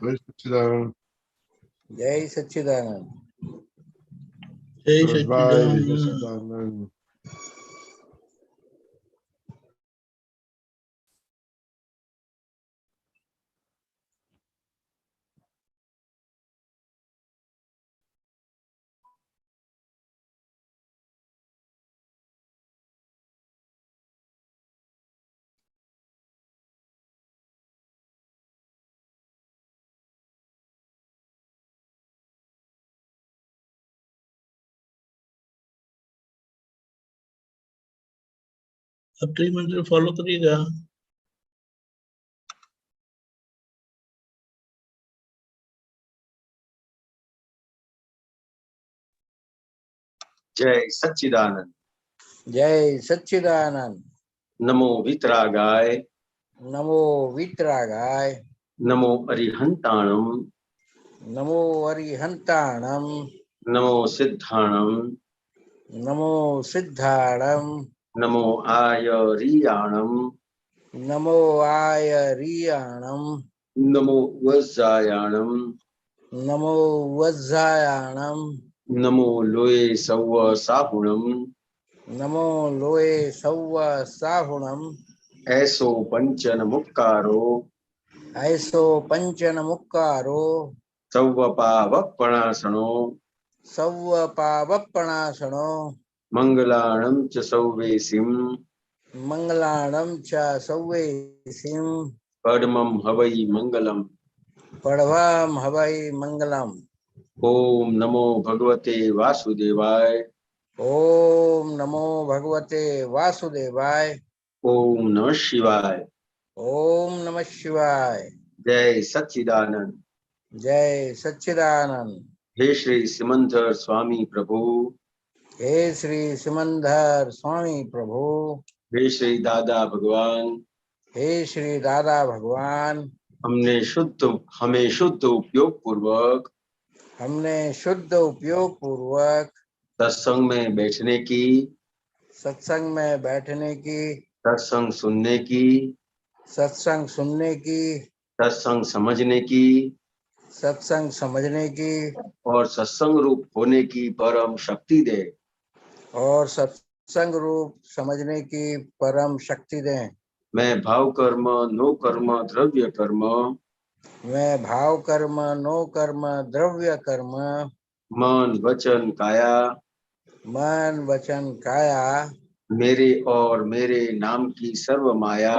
जय सच्चिदानंद। जय सच्चिदानंद। जय भाई जय सच्चिदानंद। सच्चिदानंद। अब मंत्र फॉलो करिएगा। जय सच्चिदानंद। जय सच्चिदानंद। नमो वितरागाय। नमो वितरागाय। नमो अरिहंताणम। नमो अरिहंताणम। नमो सिद्धाणम। नमो सिद्धाणम। नमो आयरियाणम। नमो आयरियाणम। नमो वज्रायाणम। नमो वज्रायाणम। नमो लोये सव्व साहुणम। नमो लोये सव्व साहुणम। ऐसो पंचन मुक्कारो। ऐसो पंचन मुक्कारो। सव्व पावपणासनो। सव्व पावपणासनो। मंगलाणं च सव्वेसिं। मंगलाणं च सव्वेसिं। परमं हवै मंगलम्। पढ़वाम हवै मंगलम। ओम नमो भगवते वासुदेवाय। ओम नमो भगवते वासुदेवाय। ओम नमः शिवाय। ओम नमः शिवाय। जय सच्चिदानंद। जय सच्चिदानंद। हे श्री सिमंदर स्वामी प्रभु। हे श्री सिमंदर स्वामी प्रभु। हे श्री दादा भगवान। हे श्री दादा भगवान। हमें शुद्ध उपयोग पूर्वक हमने शुद्ध उपयोग पूर्वक सत्संग में बैठने की, सत्संग में बैठने की, सत्संग सुनने की, सत्संग सुनने की, सत्संग समझने की सत्संग समझने की और सत्संग रूप होने की परम शक्ति दे। और सत्संग रूप समझने की परम शक्ति दें। मैं भाव कर्म नो कर्म द्रव्य कर्म मैं भाव कर्म नो कर्म द्रव्य कर्म मन वचन काया मन वचन काया मेरे और मेरे नाम की सर्व माया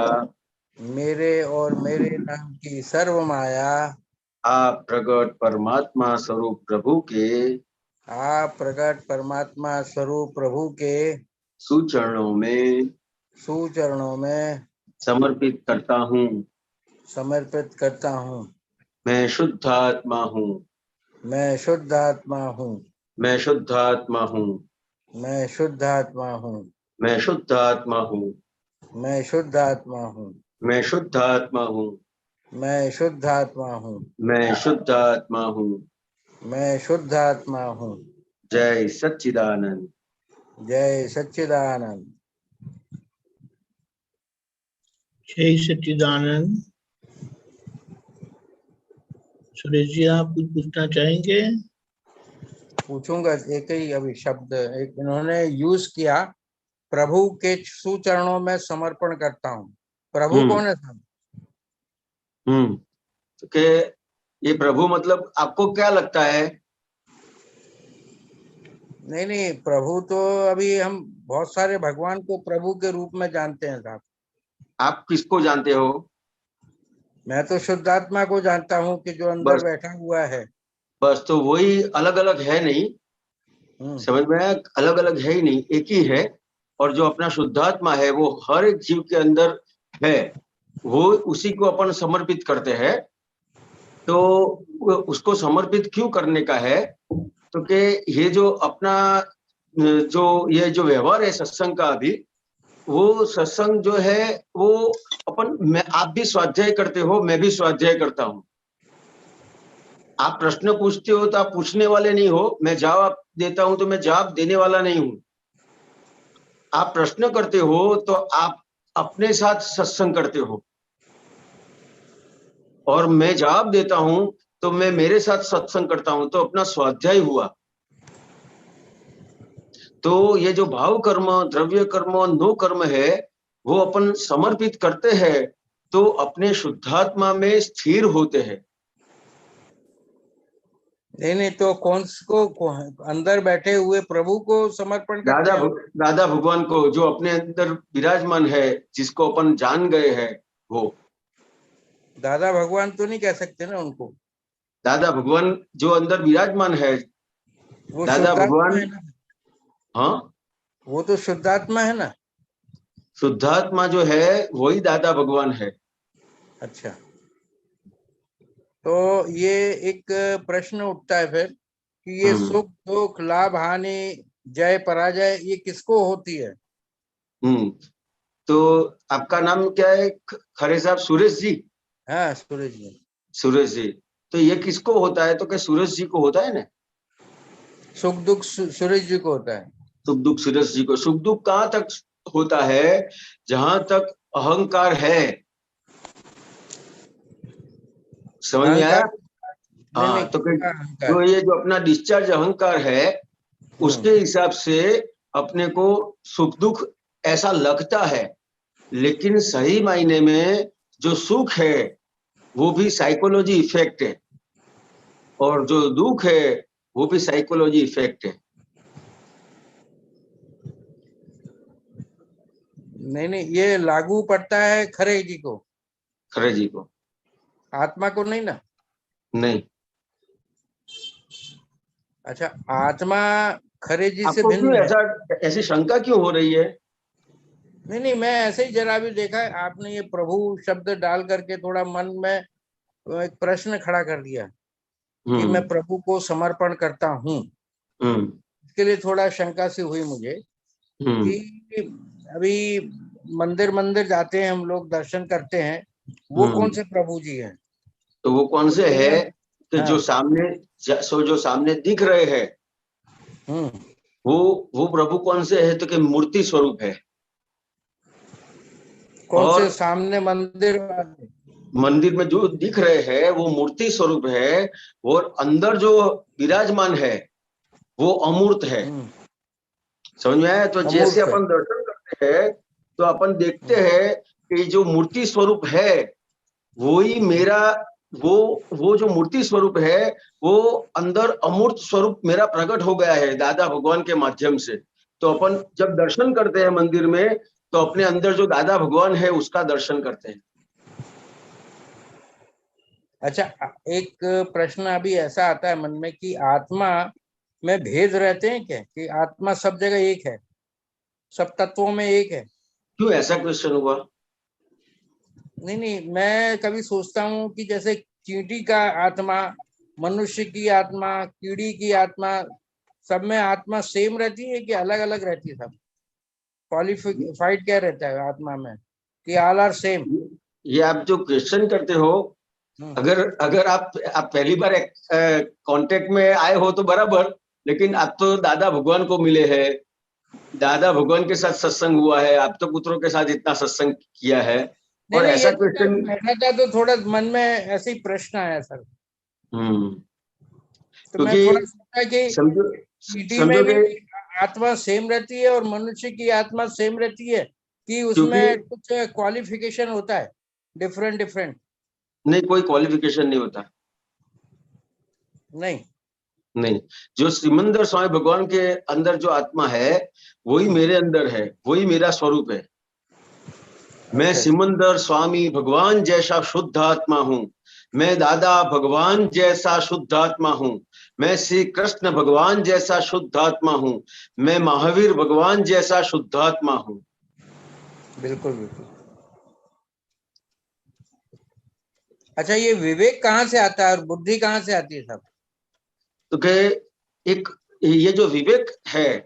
मेरे और मेरे नाम की सर्व माया आप प्रगट परमात्मा स्वरूप प्रभु के आप प्रकट परमात्मा स्वरूप प्रभु के सुचरणों में सुचरणों में समर्पित करता हूँ। समर्पित करता हूँ। मैं शुद्धात्मा हूँ। मैं शुद्धात्मा हूँ। मैं शुद्धात्मा हूँ। मैं शुद्धात्मा हूँ। मैं शुद्धात्मा हूँ। मैं शुद्धात्मा हूँ। मैं शुद्धात्मा हूँ। मैं शुद्धात्मा हूँ। मैं शुद्धात्मा हूँ। मैं शुद्धात्मा हूँ। जय सच्चिदानंद। जय सच्चिदानंद। जय सच्चिदानंद। सुरेश जी, आप कुछ पूछना चाहेंगे? पूछूंगा। एक ही अभी शब्द एक इन्होंने यूज किया, प्रभु के सुचरणों में समर्पण करता हूँ। प्रभु कौन है साहब? के ये प्रभु मतलब आपको क्या लगता है? नहीं नहीं, प्रभु तो अभी हम बहुत सारे भगवान को प्रभु के रूप में जानते हैं साहब। आप किसको जानते हो? मैं तो शुद्धात्मा को जानता हूँ कि जो अंदर बैठा हुआ है। बस, तो वही अलग अलग है नहीं, समझ में आया? अलग अलग है ही नहीं, एक ही है। और जो अपना शुद्धात्मा है वो हर एक जीव के अंदर है, वो उसी को अपन समर्पित करते हैं। तो उसको समर्पित क्यों करने का है? तो कि ये जो अपना ये जो व्यवहार है सत्संग का, अभी वो सत्संग जो है वो आप भी स्वाध्याय करते हो, मैं भी स्वाध्याय करता हूँ। आप प्रश्न पूछते हो तो आप पूछने वाले नहीं हो, मैं जवाब देता हूं तो मैं जवाब देने वाला नहीं हूं। आप प्रश्न करते हो तो आप अपने साथ सत्संग करते हो, और मैं जवाब देता हूं तो मैं मेरे साथ सत्संग करता हूं, तो अपना स्वाध्याय हुआ। तो ये जो भाव कर्म, द्रव्य कर्म, नो कर्म है, वो अपन समर्पित करते हैं तो अपने शुद्धात्मा में स्थिर होते हैं। नहीं तो अंदर बैठे हुए प्रभु को समर्पण करते हैं। दादा भगवान को, जो अपने अंदर विराजमान है, जिसको अपन जान गए हैं, वो दादा भगवान तो नहीं कह सकते ना उनको। दादा भगवान जो अंदर विराजमान है, वो दादा भगवान, है ना? हाँ, वो तो शुद्धात्मा है ना। शुद्धात्मा जो है वही दादा भगवान है। अच्छा, तो ये एक प्रश्न उठता है फिर कि ये सुख दुख, लाभ हानि, जय पराजय, ये किसको होती है? तो आपका नाम क्या है खरे साहब? सुरेश जी। हाँ, सूरज जी। सुरेश जी, तो ये किसको होता है? तो क्या सुरेश जी को होता है ना? सुख दुख सूरज जी को होता है। सुख दुख सुरेश जी को। सुख दुख कहाँ तक होता है? जहां तक अहंकार है। समझ में आया? हाँ, तो ये जो अपना डिस्चार्ज अहंकार है, उसके हिसाब से अपने को सुख दुख ऐसा लगता है, लेकिन सही मायने में जो सुख है वो भी साइकोलॉजी इफेक्ट है, और जो दुख है वो भी साइकोलॉजी इफेक्ट है। नहीं, ये लागू पड़ता है खरे जी को। खरे जी को, आत्मा को नहीं ना? नहीं। अच्छा, आत्मा खरे जी से आपको भिन्न क्यों है? ऐसी शंका क्यों हो रही है? नहीं, मैं ऐसे ही जरा भी देखा है, आपने ये प्रभु शब्द डाल करके थोड़ा मन में एक प्रश्न खड़ा कर दिया कि मैं प्रभु को समर्पण करता हूँ। इसके लिए थोड़ा शंका सी हुई मुझे कि अभी मंदिर जाते हैं हम लोग, दर्शन करते हैं, वो कौन से प्रभु जी हैं? तो वो कौन से है कि हाँ। जो सामने दिख रहे हैं, वो प्रभु कौन से है? तो कि मूर्ति स्वरूप है। कौन से सामने मंदिर में जो दिख रहे हैं वो मूर्ति स्वरूप है, और अंदर जो विराजमान है वो अमूर्त है। समझ में आया? तो जैसे अपन दर्शन करते हैं तो अपन देखते हैं कि जो मूर्ति स्वरूप है वही मेरा, वो जो मूर्ति स्वरूप है वो अंदर अमूर्त स्वरूप मेरा प्रकट हो गया है दादा भगवान के माध्यम से। तो अपन जब दर्शन करते हैं मंदिर में, तो अपने अंदर जो दादा भगवान है उसका दर्शन करते हैं। अच्छा, एक प्रश्न अभी ऐसा आता है मन में कि आत्मा में भेद रहते हैं क्या? कि आत्मा सब जगह एक है, सब तत्वों में एक है? क्यों ऐसा क्वेश्चन हुआ? नहीं, मैं कभी सोचता हूँ कि जैसे चींटी का आत्मा, मनुष्य की आत्मा, कीड़ी की आत्मा, सब में आत्मा सेम रहती है कि अलग अलग रहती है? सब क्वालिफाइड क्या रहता है आत्मा में कि ऑल आर सेम? ये आप जो क्वेश्चन करते हो, अगर आप पहली बार कांटेक्ट में आए हो तो बराबर, लेकिन आप तो दादा भगवान को मिले हैं, दादा भगवान के साथ सत्संग हुआ है, आप तो पुत्रों के साथ इतना सत्संग किया है, और ऐसा क्वेश्चन बैठा था तो थोड़ा मन में ऐसे ही प्रश्न आया सर। तो मैं थोड़ा सोचा कि चींटी में भी आत्मा सेम रहती है और मनुष्य की आत्मा सेम रहती है कि उसमें कुछ क्वालिफिकेशन होता है डिफरेंट? नहीं, कोई क्वालिफिकेशन नहीं होता। नहीं, जो सिमंदर स्वामी भगवान के अंदर जो आत्मा है वही मेरे अंदर है, वही मेरा स्वरूप है। मैं सिमंदर स्वामी भगवान जैसा शुद्ध आत्मा हूँ, मैं दादा भगवान जैसा शुद्ध आत्मा हूँ, मैं श्री कृष्ण भगवान जैसा शुद्ध आत्मा हूँ, मैं महावीर भगवान जैसा शुद्ध आत्मा हूँ। बिल्कुल। अच्छा, ये विवेक कहाँ से आता है और बुद्धि कहाँ से आती है साहब? तो एक ये जो विवेक है,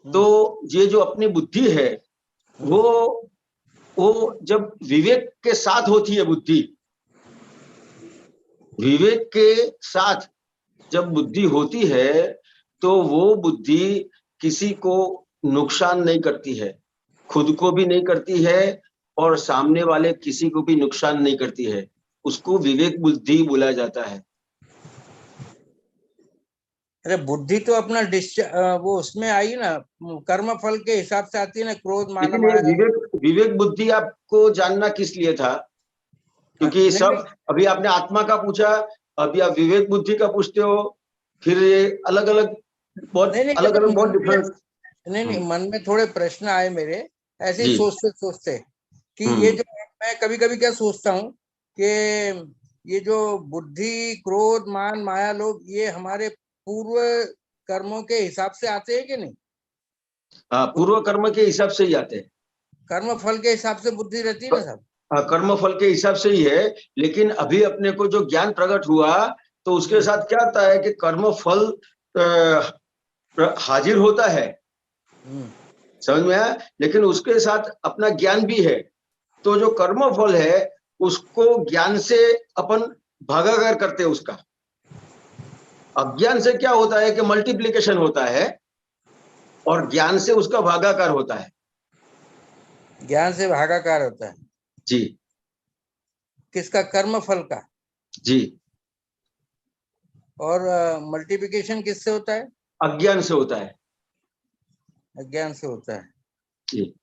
तो ये जो अपनी बुद्धि है वो जब विवेक के साथ होती है, विवेक के साथ जब बुद्धि होती है तो वो बुद्धि किसी को नुकसान नहीं करती है, खुद को भी नहीं करती है और सामने वाले किसी को भी नुकसान नहीं करती है। उसको विवेक बुद्धि बोला जाता है। अरे बुद्धि तो अपना वो उसमें आई ना, कर्म फल के हिसाब से आती है ना, क्रोध मान लेकिन ये विवेक बुद्धि आपको जानना किस लिए था? क्योंकि सब अभी आपने आत्मा का पूछा, अभी आप विवेक बुद्धि का पूछते हो, फिर ये अलग अलग बहुत डिफरेंस। नहीं, मन में थोड़े प्रश्न आए मेरे, ऐसे ही सोचते सोचते कि ये जो मैं कभी कभी क्या सोचता हूँ कि ये जो बुद्धि, क्रोध, मान, माया, लोभ, ये हमारे पूर्व कर्मों के हिसाब से आते हैं कि नहीं? हाँ, पूर्व कर्म के हिसाब से ही आते हैं। कर्म फल के हिसाब से बुद्धि रहती है ना साहब? हाँ, कर्म फल के हिसाब से ही है, लेकिन अभी अपने को जो ज्ञान प्रकट हुआ तो उसके साथ क्या होता है कि कर्म फल हाजिर होता है, समझ में आया? लेकिन उसके साथ अपना ज्ञान भी है। तो जो कर्म फल है उसको ज्ञान से अपन भागाकार करते हैं उसका। अज्ञान से क्या होता है कि मल्टीप्लिकेशन होता है और ज्ञान से उसका भागाकार होता है। ज्ञान से भागाकार होता है जी। किसका? कर्म फल का। जी। और मल्टीप्लिकेशन किससे होता है? अज्ञान से होता है। अज्ञान से होता है। जी।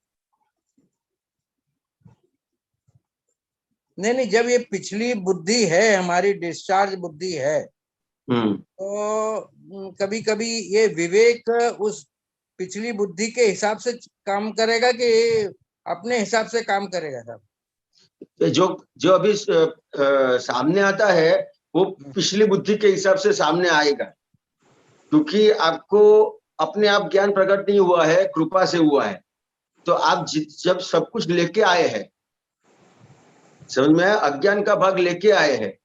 नहीं, जब ये पिछली बुद्धि है, हमारी डिस्चार्ज बुद्धि है, तो कभी कभी ये विवेक उस पिछली बुद्धि के हिसाब से काम करेगा कि अपने हिसाब से काम करेगा साहब? जो अभी सामने आता है वो पिछली बुद्धि के हिसाब से सामने आएगा, क्योंकि आपको अपने आप ज्ञान प्रकट नहीं हुआ है, कृपा से हुआ है। तो आप जब सब कुछ लेके आए हैं, समझ में आया? अज्ञान का भाग लेके आए हैं,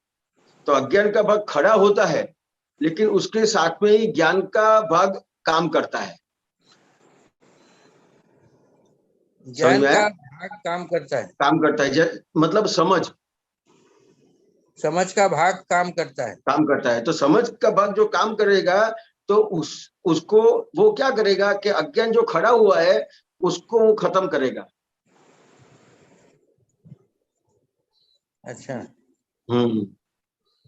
तो अज्ञान का भाग खड़ा होता है, लेकिन उसके साथ में ही ज्ञान का भाग काम करता है। ज्ञान का भाग काम करता है, मतलब समझ का भाग काम करता है। तो समझ का भाग जो काम करेगा तो उसको वो क्या करेगा कि अज्ञान जो खड़ा हुआ है उसको वो खत्म करेगा। अच्छा।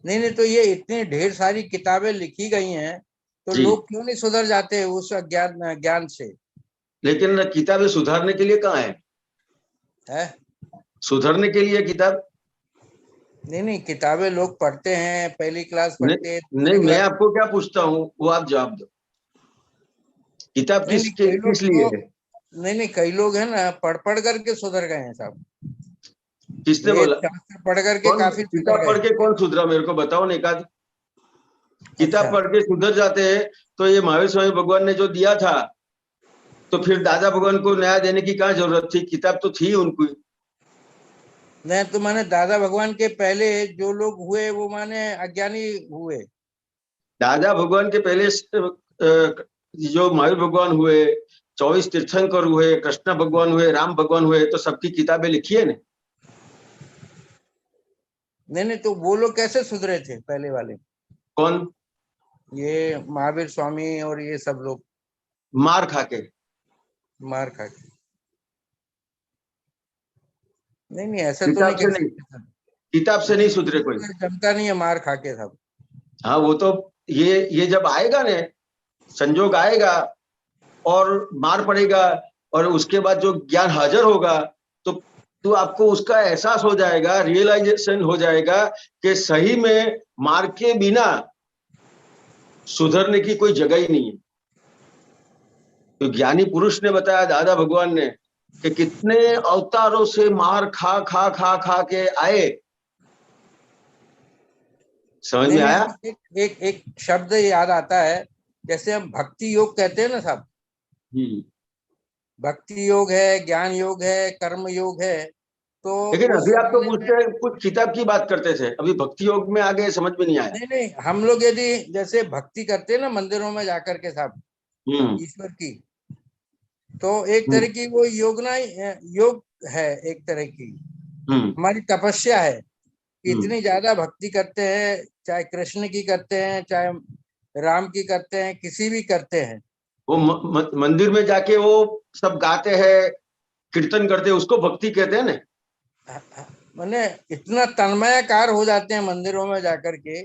नहीं, तो ये इतनी ढेर सारी किताबें लिखी गई हैं, तो लोग क्यों नहीं सुधर जाते उस ज्ञान से? लेकिन किताबें सुधारने के लिए कहाँ है? सुधरने के लिए किताब नहीं, किताबें लोग पढ़ते हैं, पहली क्लास पढ़ते हैं। नहीं, मैं आपको क्या पूछता हूँ वो आप जवाब दो। किताब किस लिए है? नहीं, कई लोग हैं ना, पढ़ करके सुधर गए हैं साहब। किसने बोला? पढ़ करके काफी किताब पढ़ के कौन सुधरा? मेरे को बताओ ना एकाध। किताब पढ़ के सुधर जाते हैं तो ये महावीर स्वामी भगवान ने जो दिया था, तो फिर दादा भगवान को नया देने की क्या जरूरत थी? किताब तो थी उनको। नहीं, तो माने दादा भगवान के पहले जो लोग हुए वो माने अज्ञानी हुए। दादा भगवान के पहले जो महावीर भगवान हुए, 24 तीर्थंकर हुए, कृष्ण भगवान हुए, राम भगवान हुए, तो सबकी किताबें लिखी है ना। नहीं, तो वो लोग कैसे सुधरे थे पहले वाले? कौन? ये महावीर स्वामी और ये सब लोग मार खा के। नहीं, ऐसा तो नहीं। किताब से नहीं सुधरे कोई। जमता नहीं है मार खा के सब। हाँ, वो तो ये जब आएगा ने, संजोग आएगा और मार पड़ेगा, और उसके बाद जो ज्ञान हाजिर होगा तो आपको उसका एहसास हो जाएगा, रियलाइजेशन हो जाएगा कि सही में मार के बिना सुधरने की कोई जगह ही नहीं है। तो ज्ञानी पुरुष ने बताया, दादा भगवान ने, कि कितने अवतारों से मार खा खा खा खा के आए। समझ में आया? एक शब्द याद आता है, जैसे हम भक्ति योग कहते हैं ना साहब। भक्ति योग है, ज्ञान योग है, कर्म योग है। तो लेकिन अभी आप तो पूछते हैं, कुछ किताब की बात करते थे, अभी भक्ति योग में आ गए, समझ में नहीं आया। नहीं, हम लोग यदि जैसे भक्ति करते हैं ना मंदिरों में जाकर के साहब, ईश्वर की, तो एक तरह की वो योग है, एक तरह की हमारी तपस्या है। इतनी ज्यादा भक्ति करते हैं, चाहे कृष्ण की करते हैं, चाहे राम की करते हैं, किसी भी करते हैं। वो मंदिर में जाके वो सब गाते हैं, कीर्तन करते हैं, उसको भक्ति कहते हैं ना। मैंने इतना तन्मयकार हो जाते हैं मंदिरों में जाकर के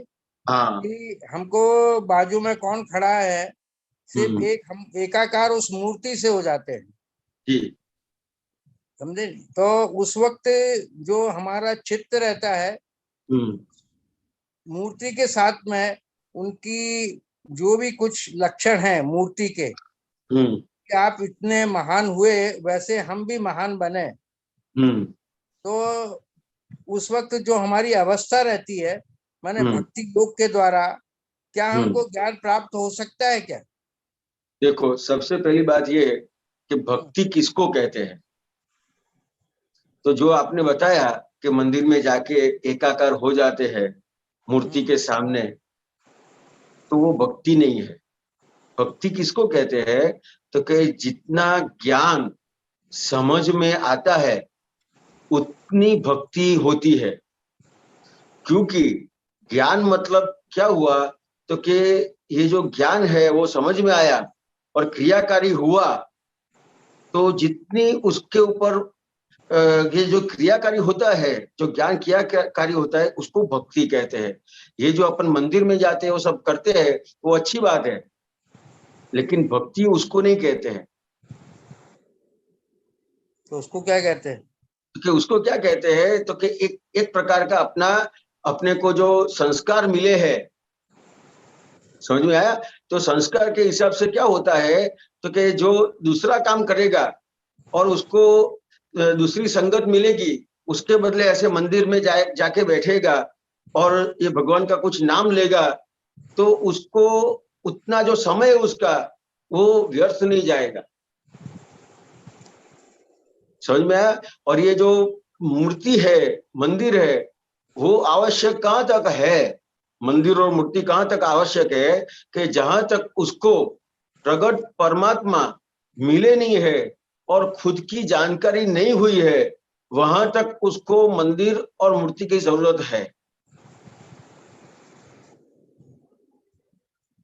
हाँ। कि हमको बाजू में कौन खड़ा है, सिर्फ हम एकाकार उस मूर्ति से हो जाते हैं जी। समझे। तो उस वक्त जो हमारा चित्त रहता है मूर्ति के साथ में, उनकी जो भी कुछ लक्षण हैं मूर्ति के, कि आप इतने महान हुए वैसे हम भी महान बने, तो उस वक्त जो हमारी अवस्था रहती है, माने भक्ति योग के द्वारा क्या हमको ज्ञान प्राप्त हो सकता है क्या? देखो, सबसे पहली बात ये है कि भक्ति किसको कहते हैं। तो जो आपने बताया कि मंदिर में जाके एकाकार हो जाते हैं मूर्ति के सामने, तो वो भक्ति नहीं है। भक्ति किसको कहते हैं, तो कि जितना ज्ञान समझ में आता है उतनी भक्ति होती है। क्योंकि ज्ञान मतलब क्या हुआ, तो कि ये जो ज्ञान है वो समझ में आया और क्रियाकारी हुआ, तो जितनी उसके ऊपर ये जो क्रियाकारी होता है, जो ज्ञान क्रियाकारी होता है, उसको भक्ति कहते हैं। ये जो अपन मंदिर में जाते हैं वो सब करते हैं, वो अच्छी बात है, लेकिन भक्ति उसको नहीं कहते हैं। तो उसको क्या कहते हैं? कि उसको क्या कहते हैं, तो कि एक प्रकार का अपने को जो संस्कार मिले हैं, समझ में आया। तो संस्कार के हिसाब से क्या होता है, तो कि जो दूसरा काम करेगा और उसको दूसरी संगत मिलेगी, उसके बदले ऐसे मंदिर में जाके बैठेगा और ये भगवान का कुछ नाम लेगा, तो उसको उतना जो समय है उसका वो व्यर्थ नहीं जाएगा, समझ में आया। और ये जो मूर्ति है, मंदिर है, वो आवश्यक कहाँ तक है, मंदिर और मूर्ति कहाँ तक आवश्यक है, कि जहां तक उसको प्रगट परमात्मा मिले नहीं है और खुद की जानकारी नहीं हुई है, वहां तक उसको मंदिर और मूर्ति की जरूरत है।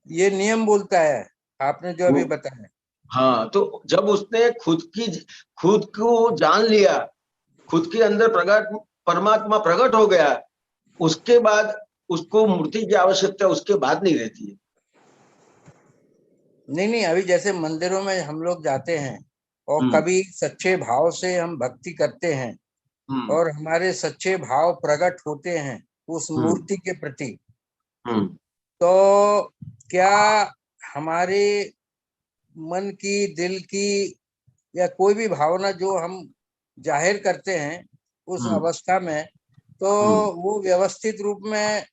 ये नियम बोलता है आपने जो अभी बताया। हाँ, तो जब उसने खुद को जान लिया, खुद के अंदर परमात्मा प्रकट हो गया, उसके बाद उसको मूर्ति की आवश्यकता उसके बाद नहीं रहती है। नहीं, अभी जैसे मंदिरों में हम लोग जाते हैं और कभी सच्चे भाव से हम भक्ति करते हैं और हमारे सच्चे भाव प्रकट होते हैं उस मूर्ति के प्रति, तो क्या हमारे मन की, दिल की या कोई भी भावना जो हम जाहिर करते हैं उस अवस्था में, तो वो व्यवस्थित रूप में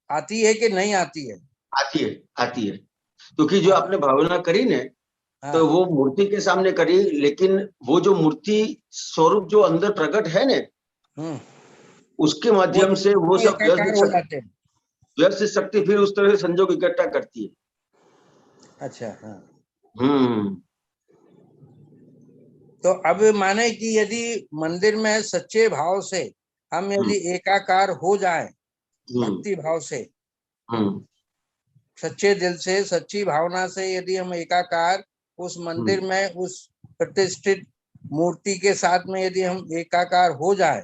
आती है कि नहीं आती है? आती है। क्योंकि जो आपने भावना करी ने, तो वो मूर्ति के सामने करी, लेकिन वो जो मूर्ति स्वरूप जो अंदर प्रकट है ने, उसके माध्यम से वो सब व्यवस्थित शक्ति फिर उस तरह से संजोग इकट्ठा करती है। अच्छा, हाँ। तो अब माने कि यदि मंदिर में सच्चे भाव से हम यदि एकाकार हो जाएं, भक्ति भाव से, सच्चे दिल से, सच्ची भावना से यदि हम एकाकार उस मंदिर में, उस प्रतिष्ठित मूर्ति के साथ में यदि हम एकाकार हो जाए,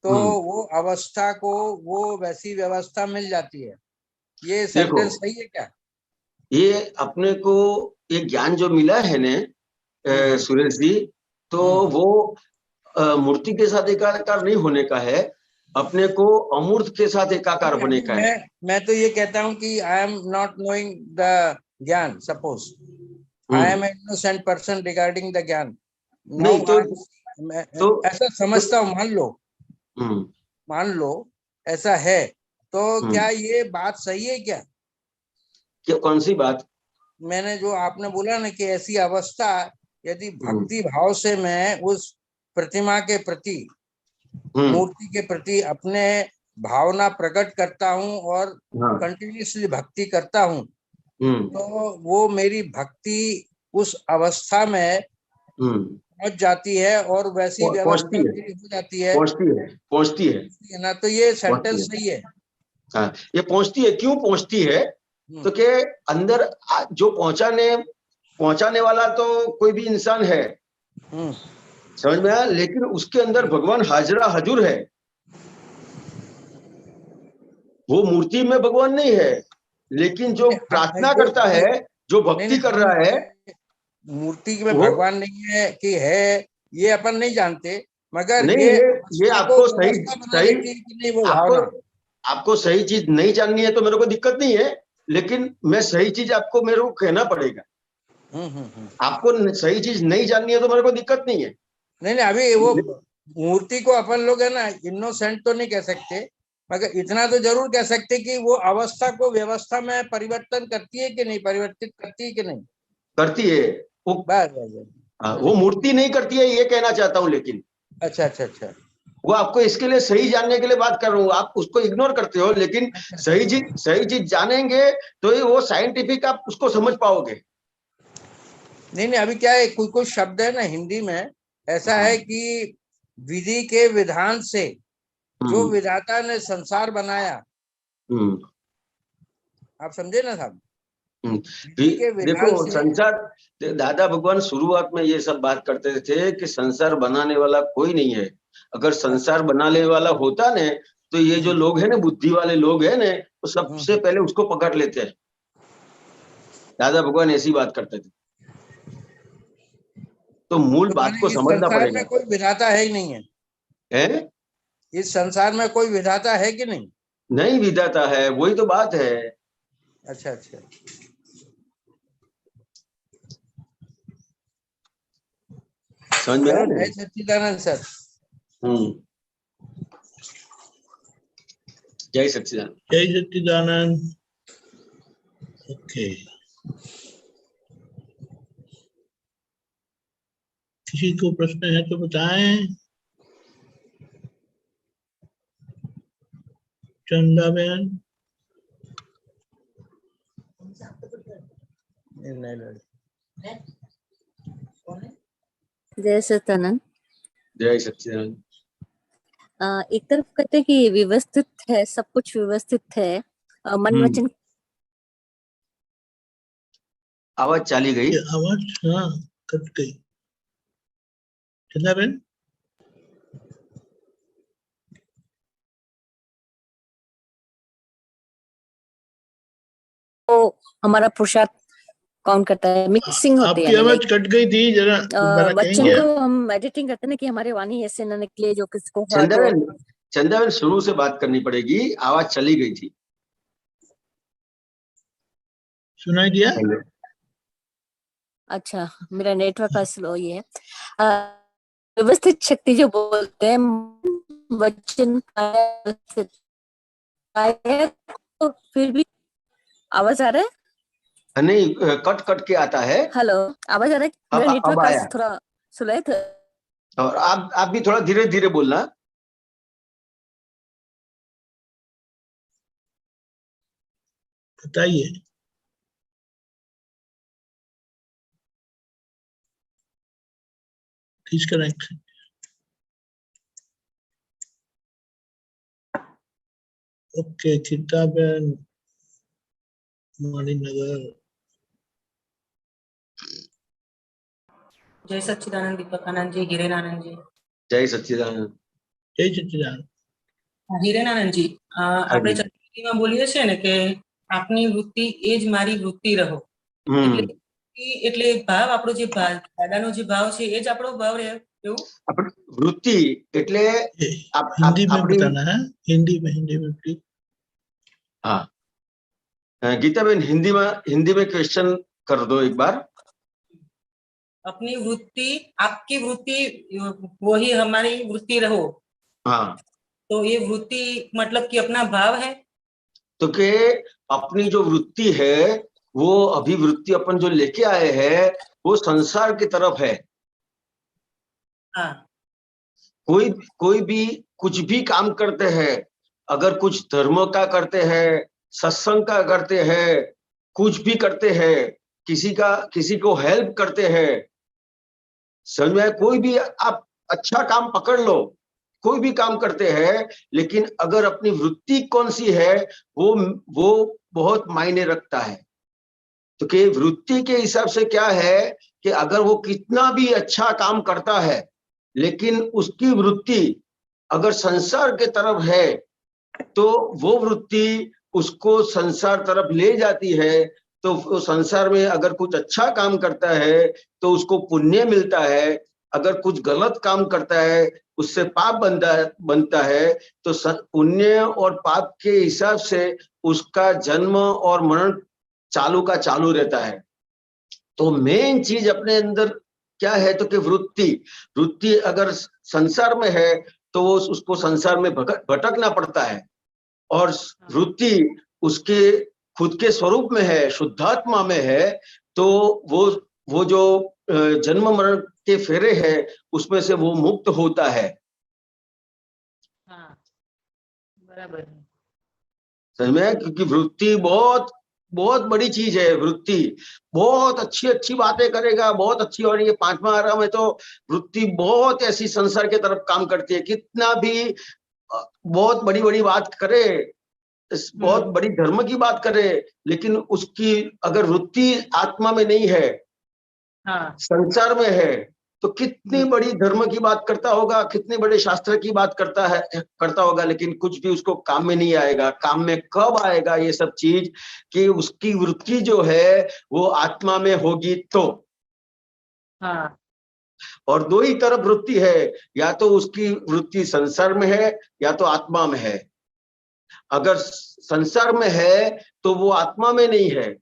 तो वो अवस्था को वो वैसी व्यवस्था मिल जाती है। ये सेंटेंस सही है क्या? ये अपने को ये ज्ञान जो मिला है ने सुरेश जी, तो वो मूर्ति के साथ एकाकार नहीं होने का है, अपने को अमूर्त के साथ एकाकार होने का है। मैं तो ये कहता हूँ कि I am not knowing the ज्ञान, suppose I am innocent person regarding the ज्ञान, नहीं तो ऐसा समझता हूँ, मान लो ऐसा है, तो क्या ये बात सही है क्या? कौन सी बात? मैंने जो आपने बोला ना कि ऐसी अवस्था यदि भक्ति भाव से मैं उस प्रतिमा के प्रति, मूर्ति के प्रति अपने भावना प्रकट करता हूँ और कंटिन्यूसली भक्ति करता हूँ, तो वो मेरी भक्ति उस अवस्था में पहुंच जाती है और वैसी व्यवस्था हो जाती है, पहुंचती है ना। तो ये सेंटेंस सही है। हाँ, ये पहुंचती है। क्यों पहुंचती है? तो के अंदर जो पहुंचाने वाला तो कोई भी इंसान है, समझ में आया, लेकिन उसके अंदर भगवान हाजरा हजूर है। वो मूर्ति में भगवान नहीं है, लेकिन जो प्रार्थना करता है, जो भक्ति कर रहा है, मूर्ति में भगवान नहीं है कि है ये अपन नहीं जानते, मगर नहीं ये आपको सही आपको सही चीज नहीं जाननी है तो मेरे को दिक्कत नहीं है, लेकिन मैं सही चीज आपको मेरे को कहना पड़ेगा। आपको सही चीज नहीं जाननी है तो मेरे को दिक्कत नहीं है। नहीं अभी वो मूर्ति को अपन लोग है ना इनोसेंट तो नहीं कह सकते, मगर इतना तो जरूर कह सकते कि वो अवस्था को व्यवस्था में परिवर्तन करती है कि नहीं, परिवर्तित करती है कि नहीं? करती है वो। वो मूर्ति नहीं करती है ये कहना चाहता हूँ, लेकिन अच्छा वो आपको इसके लिए सही जानने के लिए बात कर रहा हूँ, आप उसको इग्नोर करते हो, लेकिन सही चीज जानेंगे तो ही वो साइंटिफिक आप उसको समझ पाओगे। नहीं अभी क्या है, कुछ शब्द है ना हिंदी में ऐसा है कि विधि के विधान से जो विधाता ने संसार बनाया, आप समझे ना साहब? देखो संसार, दादा भगवान शुरुआत में ये सब बात करते थे कि संसार बनाने वाला कोई नहीं है। अगर संसार बनाने वाला होता ने तो ये जो लोग हैं ना, बुद्धि वाले लोग हैं ने, तो सबसे पहले उसको पकड़ लेते हैं। दादा भगवान ऐसी बात करते थे। तो मूल बात को समझना पड़ेगा। कोई विधाता है ही नहीं है? इस संसार में कोई विधाता है कि नहीं? नहीं विधाता है, वही तो बात है। अच्छा समझ में आया? जय सच्चिदानंद सर। जय सच्चिदानंद। जय सच्चिदानंद। ओके, किसी को प्रश्न है तो बताएं। चंदा बहन। जय सच्चिदानंद। जय सच्चिदानंद। एक तरफ कहते हैं कि व्यवस्थित है, सब कुछ व्यवस्थित है, मन वचन। आवाज चली गई। आवाज कट गई। चंदा बहन। तो हमारा पुरुषार्थ कौन करता है, मिक्सिंग होती है। आपकी आवाज कट गई थी जरा, वचन को हम एडिटिंग करते हैं ना कि हमारे वाणी ऐसे न निकले जो किसको। चंदा शुरू से बात करनी पड़ेगी, आवाज चली गई थी। सुनाई दिया? अच्छा, मेरा नेटवर्क का स्लो ये है। व्यवस्थित शक्ति जो बोलते हैं, वचन तो फिर भी आवाज आ रहा है? नहीं, कट के आता है। हेलो, आवाज आ रहा है? मेरा नेटवर्क का थोड़ा स्लो है। और आप भी थोड़ा धीरे धीरे बोलना। बताइए। डिस्कनेक्ट। ओके, चित्ताबेन मणिनगर। जय सच्चिदानंद दीपकानंद जी, हिरेनानंद जी। जय सच्चिदानंद। जय सच्चिदानंद। हिरेनानंद जी, આપણે ચતુર્થીમાં બોલીએ છે ને કે આપની વૃત્તિ એ જ મારી વૃત્તિ રહો, એટલે ભાવ આપણો જે દાદાનો જે ભાવ છે એ જ આપણો ભાવ રહે એવું? વૃત્તિ એટલે हिंदी में बताना है, हिंदी में प्लीज। हाँ, गीता बहन हिंदी में क्वेश्चन कर दो एक बार। अपनी वृत्ति, आपकी वृत्ति वही हमारी वृत्ति रहो। हाँ, तो ये वृत्ति मतलब कि अपना भाव है। तो के अपनी जो वृत्ति है वो अभिवृत्ति अपन जो लेके आए हैं वो संसार की तरफ है। हाँ, कोई भी कुछ भी काम करते हैं, अगर कुछ धर्म का करते हैं, सत्संग का करते हैं, कुछ भी करते हैं, किसी को हेल्प करते हैं, समझ में? कोई भी आप अच्छा काम पकड़ लो, कोई भी काम करते हैं, लेकिन अगर अपनी वृत्ति कौन सी है वो बहुत मायने रखता है। तो कि वृत्ति के हिसाब से क्या है कि अगर वो कितना भी अच्छा काम करता है, लेकिन उसकी वृत्ति अगर संसार के तरफ है तो वो वृत्ति उसको संसार तरफ ले जाती है। तो वो संसार में अगर कुछ अच्छा काम करता है तो उसको पुण्य मिलता है, अगर कुछ गलत काम करता है उससे पाप बनता है। तो पुण्य और पाप के हिसाब से उसका जन्म और मरण चालू का चालू रहता है। तो मेन चीज अपने अंदर क्या है, तो कि वृत्ति अगर संसार में है तो वो उसको संसार में भटकना पड़ता है, और वृत्ति उसके खुद के स्वरूप में है, शुद्धात्मा में है, तो वो जो जन्म मरण के फेरे है उसमें से वो मुक्त होता है। हाँ, बराबर है। समझ में? क्योंकि वृत्ति बहुत बहुत बड़ी चीज है। वृत्ति बहुत अच्छी अच्छी बातें करेगा, बहुत अच्छी, और ये 5वां आरा में तो वृत्ति बहुत ऐसी संसार के तरफ काम करती है। कितना भी बहुत बड़ी बड़ी बात करे, बहुत बड़ी धर्म की बात करे, लेकिन उसकी अगर वृत्ति आत्मा में नहीं है, हाँ, संसार में है, तो कितनी बड़ी धर्म की बात करता होगा, कितने बड़े शास्त्र की बात करता होगा, लेकिन कुछ भी उसको काम में नहीं आएगा। काम में कब आएगा ये सब चीज, कि उसकी वृत्ति जो है वो आत्मा में होगी तो। हाँ, और दो ही तरफ वृत्ति है, या तो उसकी वृत्ति संसार में है या तो आत्मा में है। अगर संसार में है तो वो आत्मा में नहीं है,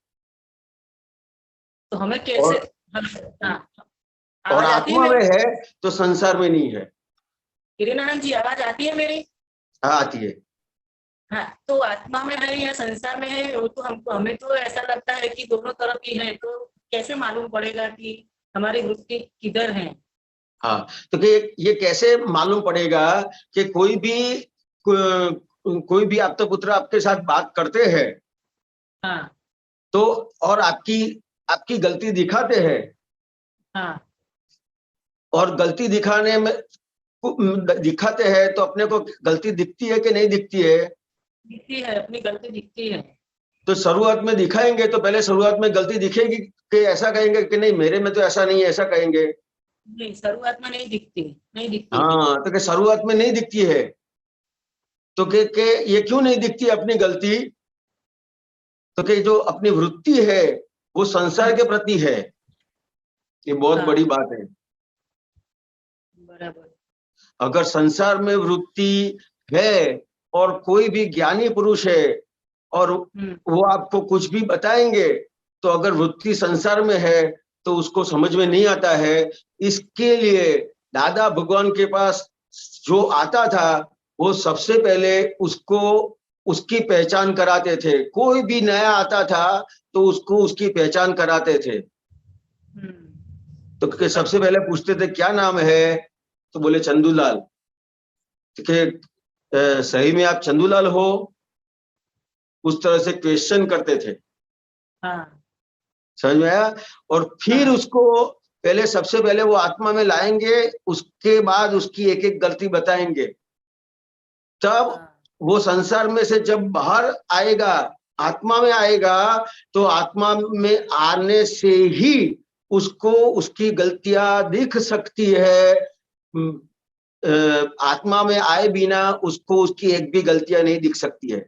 तो हमें कैसे और आत्मा में है तो संसार में नहीं है। गिरिनानंद जी, आवाज आती है मेरी? हाँ, आती है। हाँ, तो आत्मा में है या संसार में है, वो तो हमें तो ऐसा लगता है कि दोनों तरफ ही है। तो कैसे मालूम पड़ेगा कि हमारी वृत्ति किधर है? हाँ, तो ये कैसे मालूम पड़ेगा कि कोई भी आपका पुत्र आपके साथ बात करते हैं, हाँ, तो और आपकी गलती दिखाते हैं, हाँ, और गलती दिखाते हैं तो अपने को गलती दिखती है कि नहीं दिखती है? दिखती है, अपनी गलती दिखती है। तो शुरुआत में दिखाएंगे तो पहले शुरुआत में गलती दिखेगी कि ऐसा कहेंगे कि नहीं मेरे में तो ऐसा नहीं है, ऐसा कहेंगे? नहीं, शुरुआत में नहीं दिखती। हाँ, तो कि शुरुआत में नहीं दिखती है, तो कि ये क्यों नहीं दिखती अपनी गलती? तो कि जो अपनी वृत्ति है वो संसार के प्रति है। ये बहुत बड़ी बात है। बराबर। अगर संसार में वृत्ति है और कोई भी ज्ञानी पुरुष है और वो आपको कुछ भी बताएंगे, तो अगर वृत्ति संसार में है तो उसको समझ में नहीं आता है। इसके लिए दादा भगवान के पास जो आता था वो सबसे पहले उसको उसकी पहचान कराते थे। कोई भी नया आता था तो उसको उसकी पहचान कराते थे। तो सबसे पहले पूछते थे क्या नाम है, तो बोले चंदूलाल। सही में आप चंदूलाल हो? उस तरह से क्वेश्चन करते थे। हाँ, समझ में आया? और फिर उसको पहले सबसे पहले वो आत्मा में लाएंगे, उसके बाद उसकी एक एक गलती बताएंगे। तब वो संसार में से जब बाहर आएगा, आत्मा में आएगा, तो आत्मा में आने से ही उसको उसकी गलतियां दिख सकती है। आत्मा में आए बिना उसको उसकी एक भी गलतियां नहीं दिख सकती है।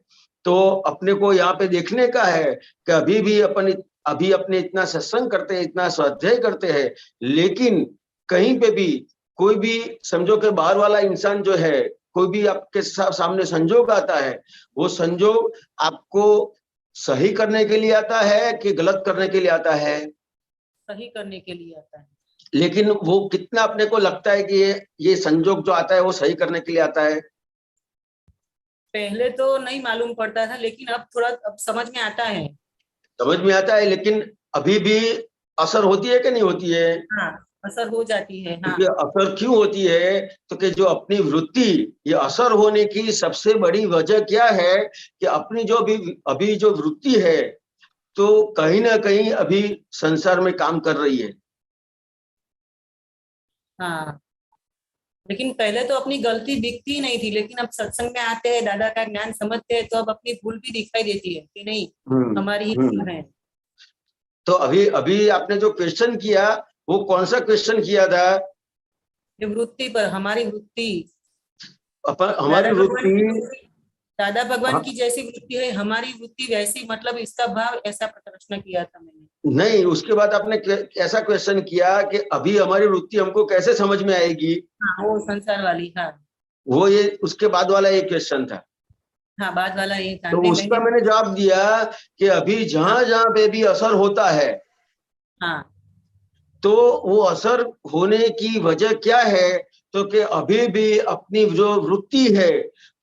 तो अपने को यहाँ पे देखने का है कि अभी अपने इतना सत्संग करते हैं, इतना स्वाध्याय करते हैं, लेकिन कहीं पे भी कोई भी समझो कि बाहर वाला इंसान जो है, कोई भी आपके सामने संजोग आता है, वो संजोग आपको सही करने के लिए आता है कि गलत करने के लिए आता है? सही करने के लिए आता है। लेकिन वो कितना अपने को लगता है कि ये संजोग जो आता है वो सही करने के लिए आता है? पहले तो नहीं मालूम पड़ता था, लेकिन अब समझ में आता है। समझ में आता है, लेकिन अभी भी असर होती है कि नहीं होती है? हाँ, असर हो जाती है। हाँ। ये असर क्यों होती है? तो कि जो अपनी वृत्ति, ये असर होने की सबसे बड़ी वजह क्या है कि अपनी जो अभी जो वृत्ति है, तो कहीं ना कहीं अभी संसार में काम कर रही है। हाँ, लेकिन पहले तो अपनी गलती दिखती ही नहीं थी, लेकिन अब सत्संग में आते हैं, दादा का ज्ञान समझते हैं, तो अब अपनी भूल भी दिखाई देती है कि नहीं हमारी ही भूल है। तो अभी आपने जो क्वेश्चन किया वो कौन सा क्वेश्चन किया था? ये वृत्ति पर, हमारी वृत्ति, हमारी वृत्ति दादा भगवान हाँ। की जैसी वृत्ति है हमारी वृत्ति वैसी, मतलब इसका भाव ऐसा प्रश्न किया था मैंने। नहीं, उसके बाद आपने ऐसा क्वेश्चन किया कि अभी हमारी वृत्ति हमको कैसे समझ में आएगी, हाँ वो संसार वाली, हाँ वो ये उसके बाद वाला एक क्वेश्चन था। हाँ बाद वाला ये था। तो उसका मैंने जवाब दिया कि अभी जहां जहां पे भी असर होता है, हाँ तो वो असर होने की वजह क्या है, तो कि अभी भी अपनी जो वृत्ति है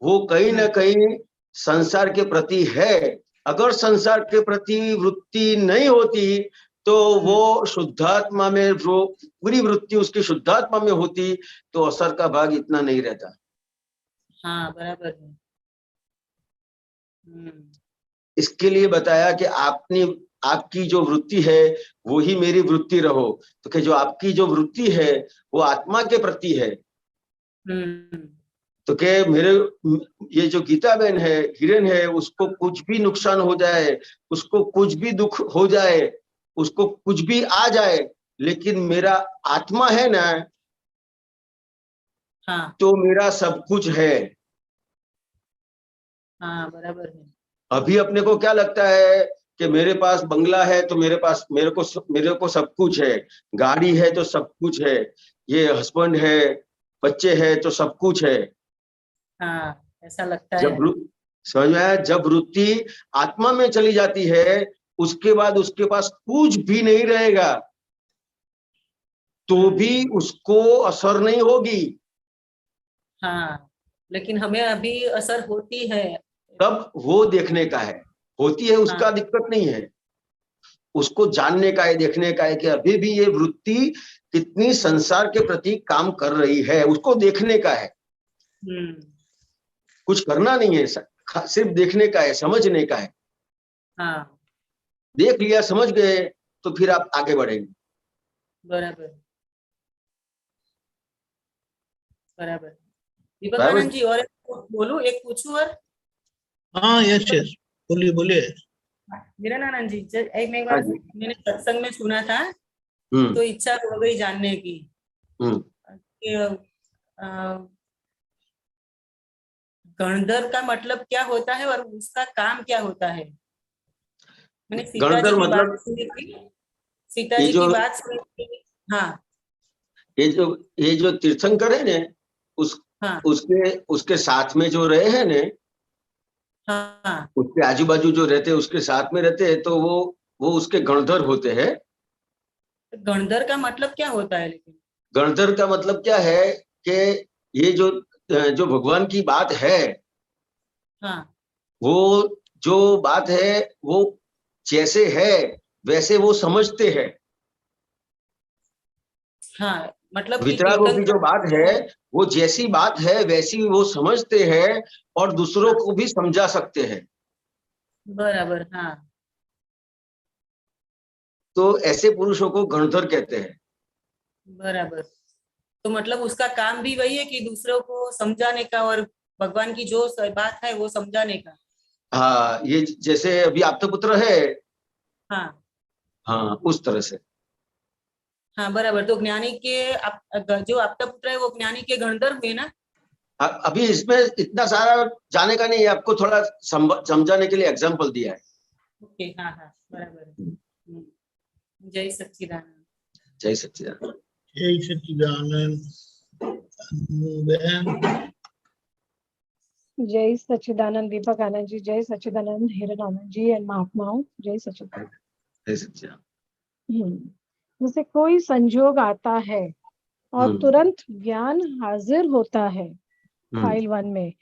वो कहीं ना कहीं संसार के प्रति है। अगर संसार के प्रति वृत्ति नहीं होती तो वो शुद्धात्मा में, जो पूरी वृत्ति उसकी शुद्धात्मा में होती, तो असर का भाग इतना नहीं रहता। हाँ बराबर है। इसके लिए बताया कि आपकी जो वृत्ति है वो ही मेरी वृत्ति रहो, तो कि जो आपकी जो वृत्ति है वो आत्मा के प्रति है। तो के मेरे ये जो गीता बहन है, हिरन है, उसको कुछ भी नुकसान हो जाए, उसको कुछ भी दुख हो जाए, उसको कुछ भी आ जाए, लेकिन मेरा आत्मा है ना, हाँ तो मेरा सब कुछ है। हाँ बराबर है। अभी अपने को क्या लगता है कि मेरे पास बंगला है तो मेरे को सब कुछ है, गाड़ी है तो सब कुछ है, ये हस्बैंड है, बच्चे हैं तो सब कुछ है। हाँ ऐसा लगता है। समझ में आया? जब वृत्ति आत्मा में चली जाती है, उसके बाद उसके पास कुछ भी नहीं रहेगा, तो भी उसको असर नहीं होगी। हाँ लेकिन हमें अभी असर होती है, तब वो देखने का है, होती है उसका हाँ। दिक्कत नहीं है, उसको जानने का है, देखने का है कि अभी भी ये वृत्ति कितनी संसार के प्रति काम कर रही है, उसको देखने का है। कुछ करना नहीं है, सिर्फ देखने का है, समझने का है। हाँ देख लिया, समझ गए, तो फिर आप आगे बढ़ेंगे। बराबर बराबर। विवेकानंद जी, और बोलूं, एक पूछूं और? हाँ यस यस, बोलिए बोलिए। वीरानंद जी, एक बार मैंने सत्संग में सुना था, तो इच्छा हो गई जानने की कि गणधर का मतलब क्या होता है और उसका काम क्या होता है। मैंने सीता जी की बात सुनी थी, सीता जी की बात सुनी थी। हाँ ये जो तीर्थंकर है ने, उसके साथ में जो रहे हैं ने, हाँ उसके आजू बाजू जो रहते हैं, उसके साथ में रहते हैं, तो वो उसके गणधर होते हैं। गणधर का मतलब क्या होता है? लेकिन गणधर का मतलब क्या है कि ये जो भगवान की बात है, हाँ वो जो बात है वो जैसे है वैसे वो समझते हैं। हाँ मतलब वितरागों की जो बात है वो जैसी बात है वैसी वो समझते हैं और दूसरों को भी समझा सकते हैं। बराबर। हाँ तो ऐसे पुरुषों को गणधर कहते हैं। बराबर। तो मतलब उसका काम भी वही है कि दूसरों को समझाने का और भगवान की जो बात है वो समझाने का। हाँ, ये जैसे अभी आपका पुत्र है, हाँ हाँ उस तरह से। हाँ बराबर। तो ज्ञानी के जो आपका पुत्र है वो ज्ञानी के गणधर हुए ना? अभी इसमें इतना सारा जाने का नहीं है, आपको थोड़ा समझाने के लिए एग्जांपल दिया है। ओके हाँ हाँ बराबर। जय सच्चिदानंद। जय सच्चिदानंद। जय सच्चिदानंद। जय सच्चिदानंद दीपक आनंद जी, जय सच्चिदानंद हिरण आनंद जी एंड महात्माओं, जय सच्चिदानंद। जय सच्चिदानंद। जैसे कोई संजोग आता है और तुरंत ज्ञान हाजिर होता है फाइल 1 में,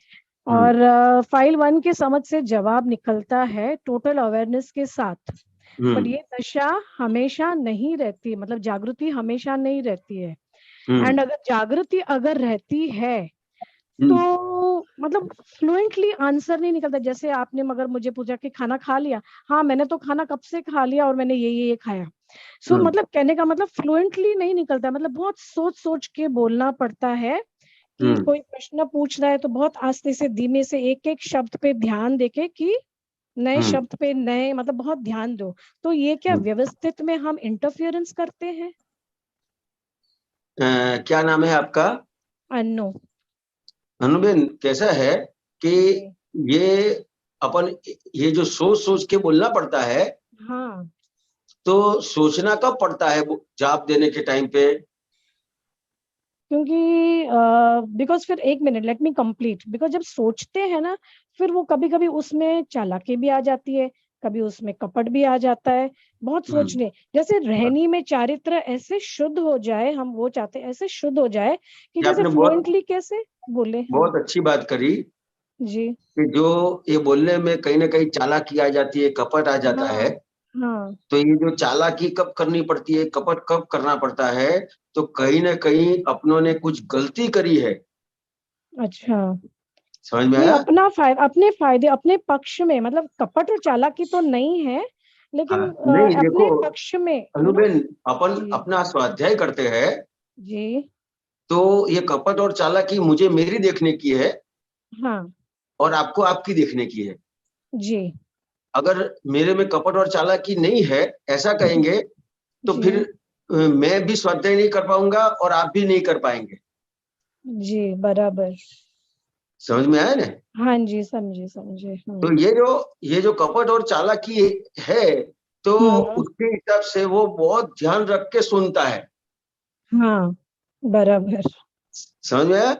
और फाइल 1 के समझ से जवाब निकलता है टोटल अवेयरनेस के साथ, बट ये दशा हमेशा नहीं रहती, मतलब जागृति हमेशा नहीं रहती है। एंड अगर जागृति अगर रहती है तो मतलब फ्लुएंटली आंसर नहीं निकलता। जैसे आपने मगर मुझे पूछा कि खाना खा लिया, हाँ मैंने तो खाना कब से खा लिया और मैंने ये खाया। सो मतलब कहने का मतलब फ्लुएंटली नहीं निकलता, मतलब बहुत सोच सोच के बोलना पड़ता है कि कोई प्रश्न पूछ रहा है तो बहुत आस्ते से धीमे से एक एक शब्द पे ध्यान देके कि नए शब्द पे नए, मतलब बहुत ध्यान दो। तो ये क्या व्यवस्थित में हम इंटरफियरेंस करते हैं? क्या नाम है आपका? अन्नो। अनुबेन, कैसा है कि ये अपन ये जो सोच सोच के बोलना पड़ता है, हाँ, तो सोचना कब पड़ता है वो जाप देने के टाइम पे? क्योंकि बिकॉज फिर एक minute let me complete, because जब सोचते हैं ना, फिर वो कभी कभी उसमें चालाकी भी आ जाती है, कभी उसमें कपट भी आ जाता है। बहुत सोचने, जैसे रहनी में चारित्र ऐसे शुद्ध हो जाए, हम वो चाहते हैं ऐसे शुद्ध हो जाए कि ये जैसे आपने बहुत फ्लुएंटली कैसे बोले। हाँ बहुत अच्छी बात करी जी, कि जो ये बोलने में कहीं ना कहीं चालाकी आ जाती है, कपट आ जाता हाँ है। हाँ, तो ये जो चालाकी कब करनी पड़ती है, कपट कब करना पड़ता है, तो कहीं ना कहीं अपनों ने कुछ गलती करी है। अच्छा। समझ में नहीं, आया? अपने फायदे अपने पक्ष में, मतलब कपट और चालाकी तो नहीं है, हाँ, लेकिन नहीं देखो अपने पक्ष में, अनुबेन, अपन जी अपना स्वाध्याय करते हैं, जी, तो ये कपट और चालाकी मुझे मेरी देखने की है हाँ और आपको आपकी देखने की है। जी अगर मेरे में कपट और चालाकी नहीं है, ऐसा कहेंगे, तो जी फिर मैं भी स्वाध्याय नहीं कर पाऊंगा और आप भी नहीं कर पाएंगे। जी, बराबर। समझ में आया ना? हाँ जी, समझे समझे। तो ये जो कपट और चालाकी है, तो हम्म, उसके हिसाब से वो बहुत ध्यान रख के सुनता है। हाँ, बराबर। समझ में आया?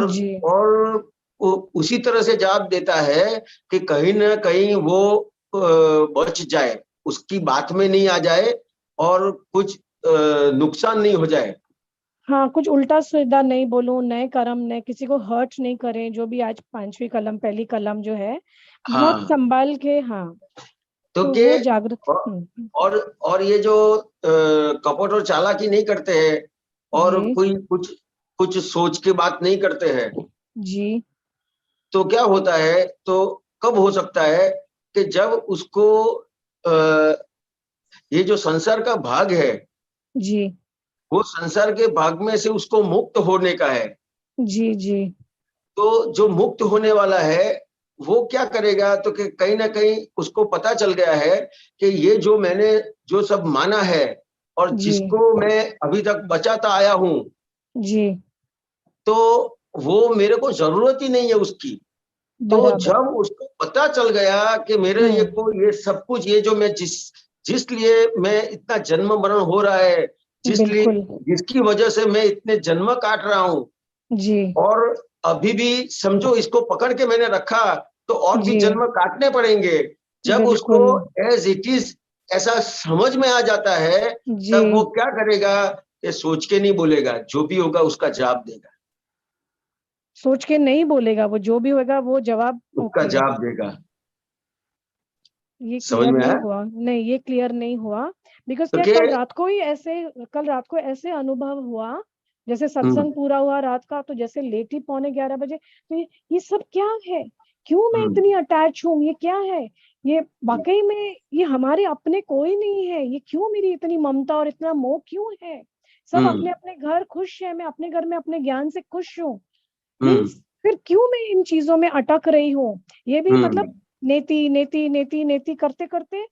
जी और वो उसी तरह से जवाब देता है कि कहीं ना कहीं वो बच जाए, उसकी बात में नहीं आ जाए और कुछ नुकसान नहीं हो जाए। हाँ, कुछ उल्टा सीधा नहीं बोलूं, नए कर्म, नए किसी को हर्ट नहीं करें, जो भी आज पांचवी कलम पहली कलम जो है, बहुत हाँ, संभाल के। हाँ, तो तो के वो जागृत। और ये जो कपट और चालाकी नहीं करते हैं और जी कोई कुछ कुछ सोच के बात नहीं करते हैं, जी तो क्या होता है, तो कब हो सकता है कि जब उसको ये जो संसार का भाग है, जी वो संसार के भाग में से उसको मुक्त होने का है। जी जी तो जो मुक्त होने वाला है वो क्या करेगा, तो कि कहीं ना कहीं उसको पता चल गया है कि ये जो मैंने जो सब माना है और जी जिसको मैं अभी तक बचाता आया हूं, जी, तो वो मेरे को जरूरत ही नहीं है उसकी। तो बराबर। जब उसको पता चल गया कि मेरे ये सब कुछ, ये जो मैं जिस लिए मैं इतना जन्म मरण हो रहा है, बिल्कुल। जिसकी वजह से मैं इतने जन्म काट रहा हूं, जी और अभी भी समझो इसको पकड़ के मैंने रखा, तो और भी जी, जन्म काटने पड़ेंगे। जब उसको बिल्कुल। एज इट इज ऐसा समझ में आ जाता है, जी, तब वो क्या करेगा, ये सोच के नहीं बोलेगा, जो भी होगा उसका जवाब देगा, सोच के नहीं बोलेगा, वो जो भी होगा वो जवाब। उसका ओके, जवाब देगा। ये समझ क्लियर में नहीं आया? हुआ, नहीं ये क्लियर नहीं हुआ। बिकॉज तो क्या, के कल रात को ऐसे अनुभव हुआ, जैसे हम्म सत्संग पूरा हुआ रात का, तो जैसे लेट ही 11:45 बजे, तो ये सब क्या है, क्यों मैं हम्म इतनी अटैच हूँ, ये क्या है, ये वाकई में ये हमारे अपने कोई नहीं है, ये क्यों मेरी इतनी ममता और इतना मोह क्यों है, सब अपने हम्म अपने घर खुश है, मैं अपने घर में अपने ज्ञान से खुश हूँ। हम्म मीन्स फिर क्यों मैं इन चीजों में अटक रही हूँ, ये भी मतलब हम्म नेति नेति नेति नेति करते करते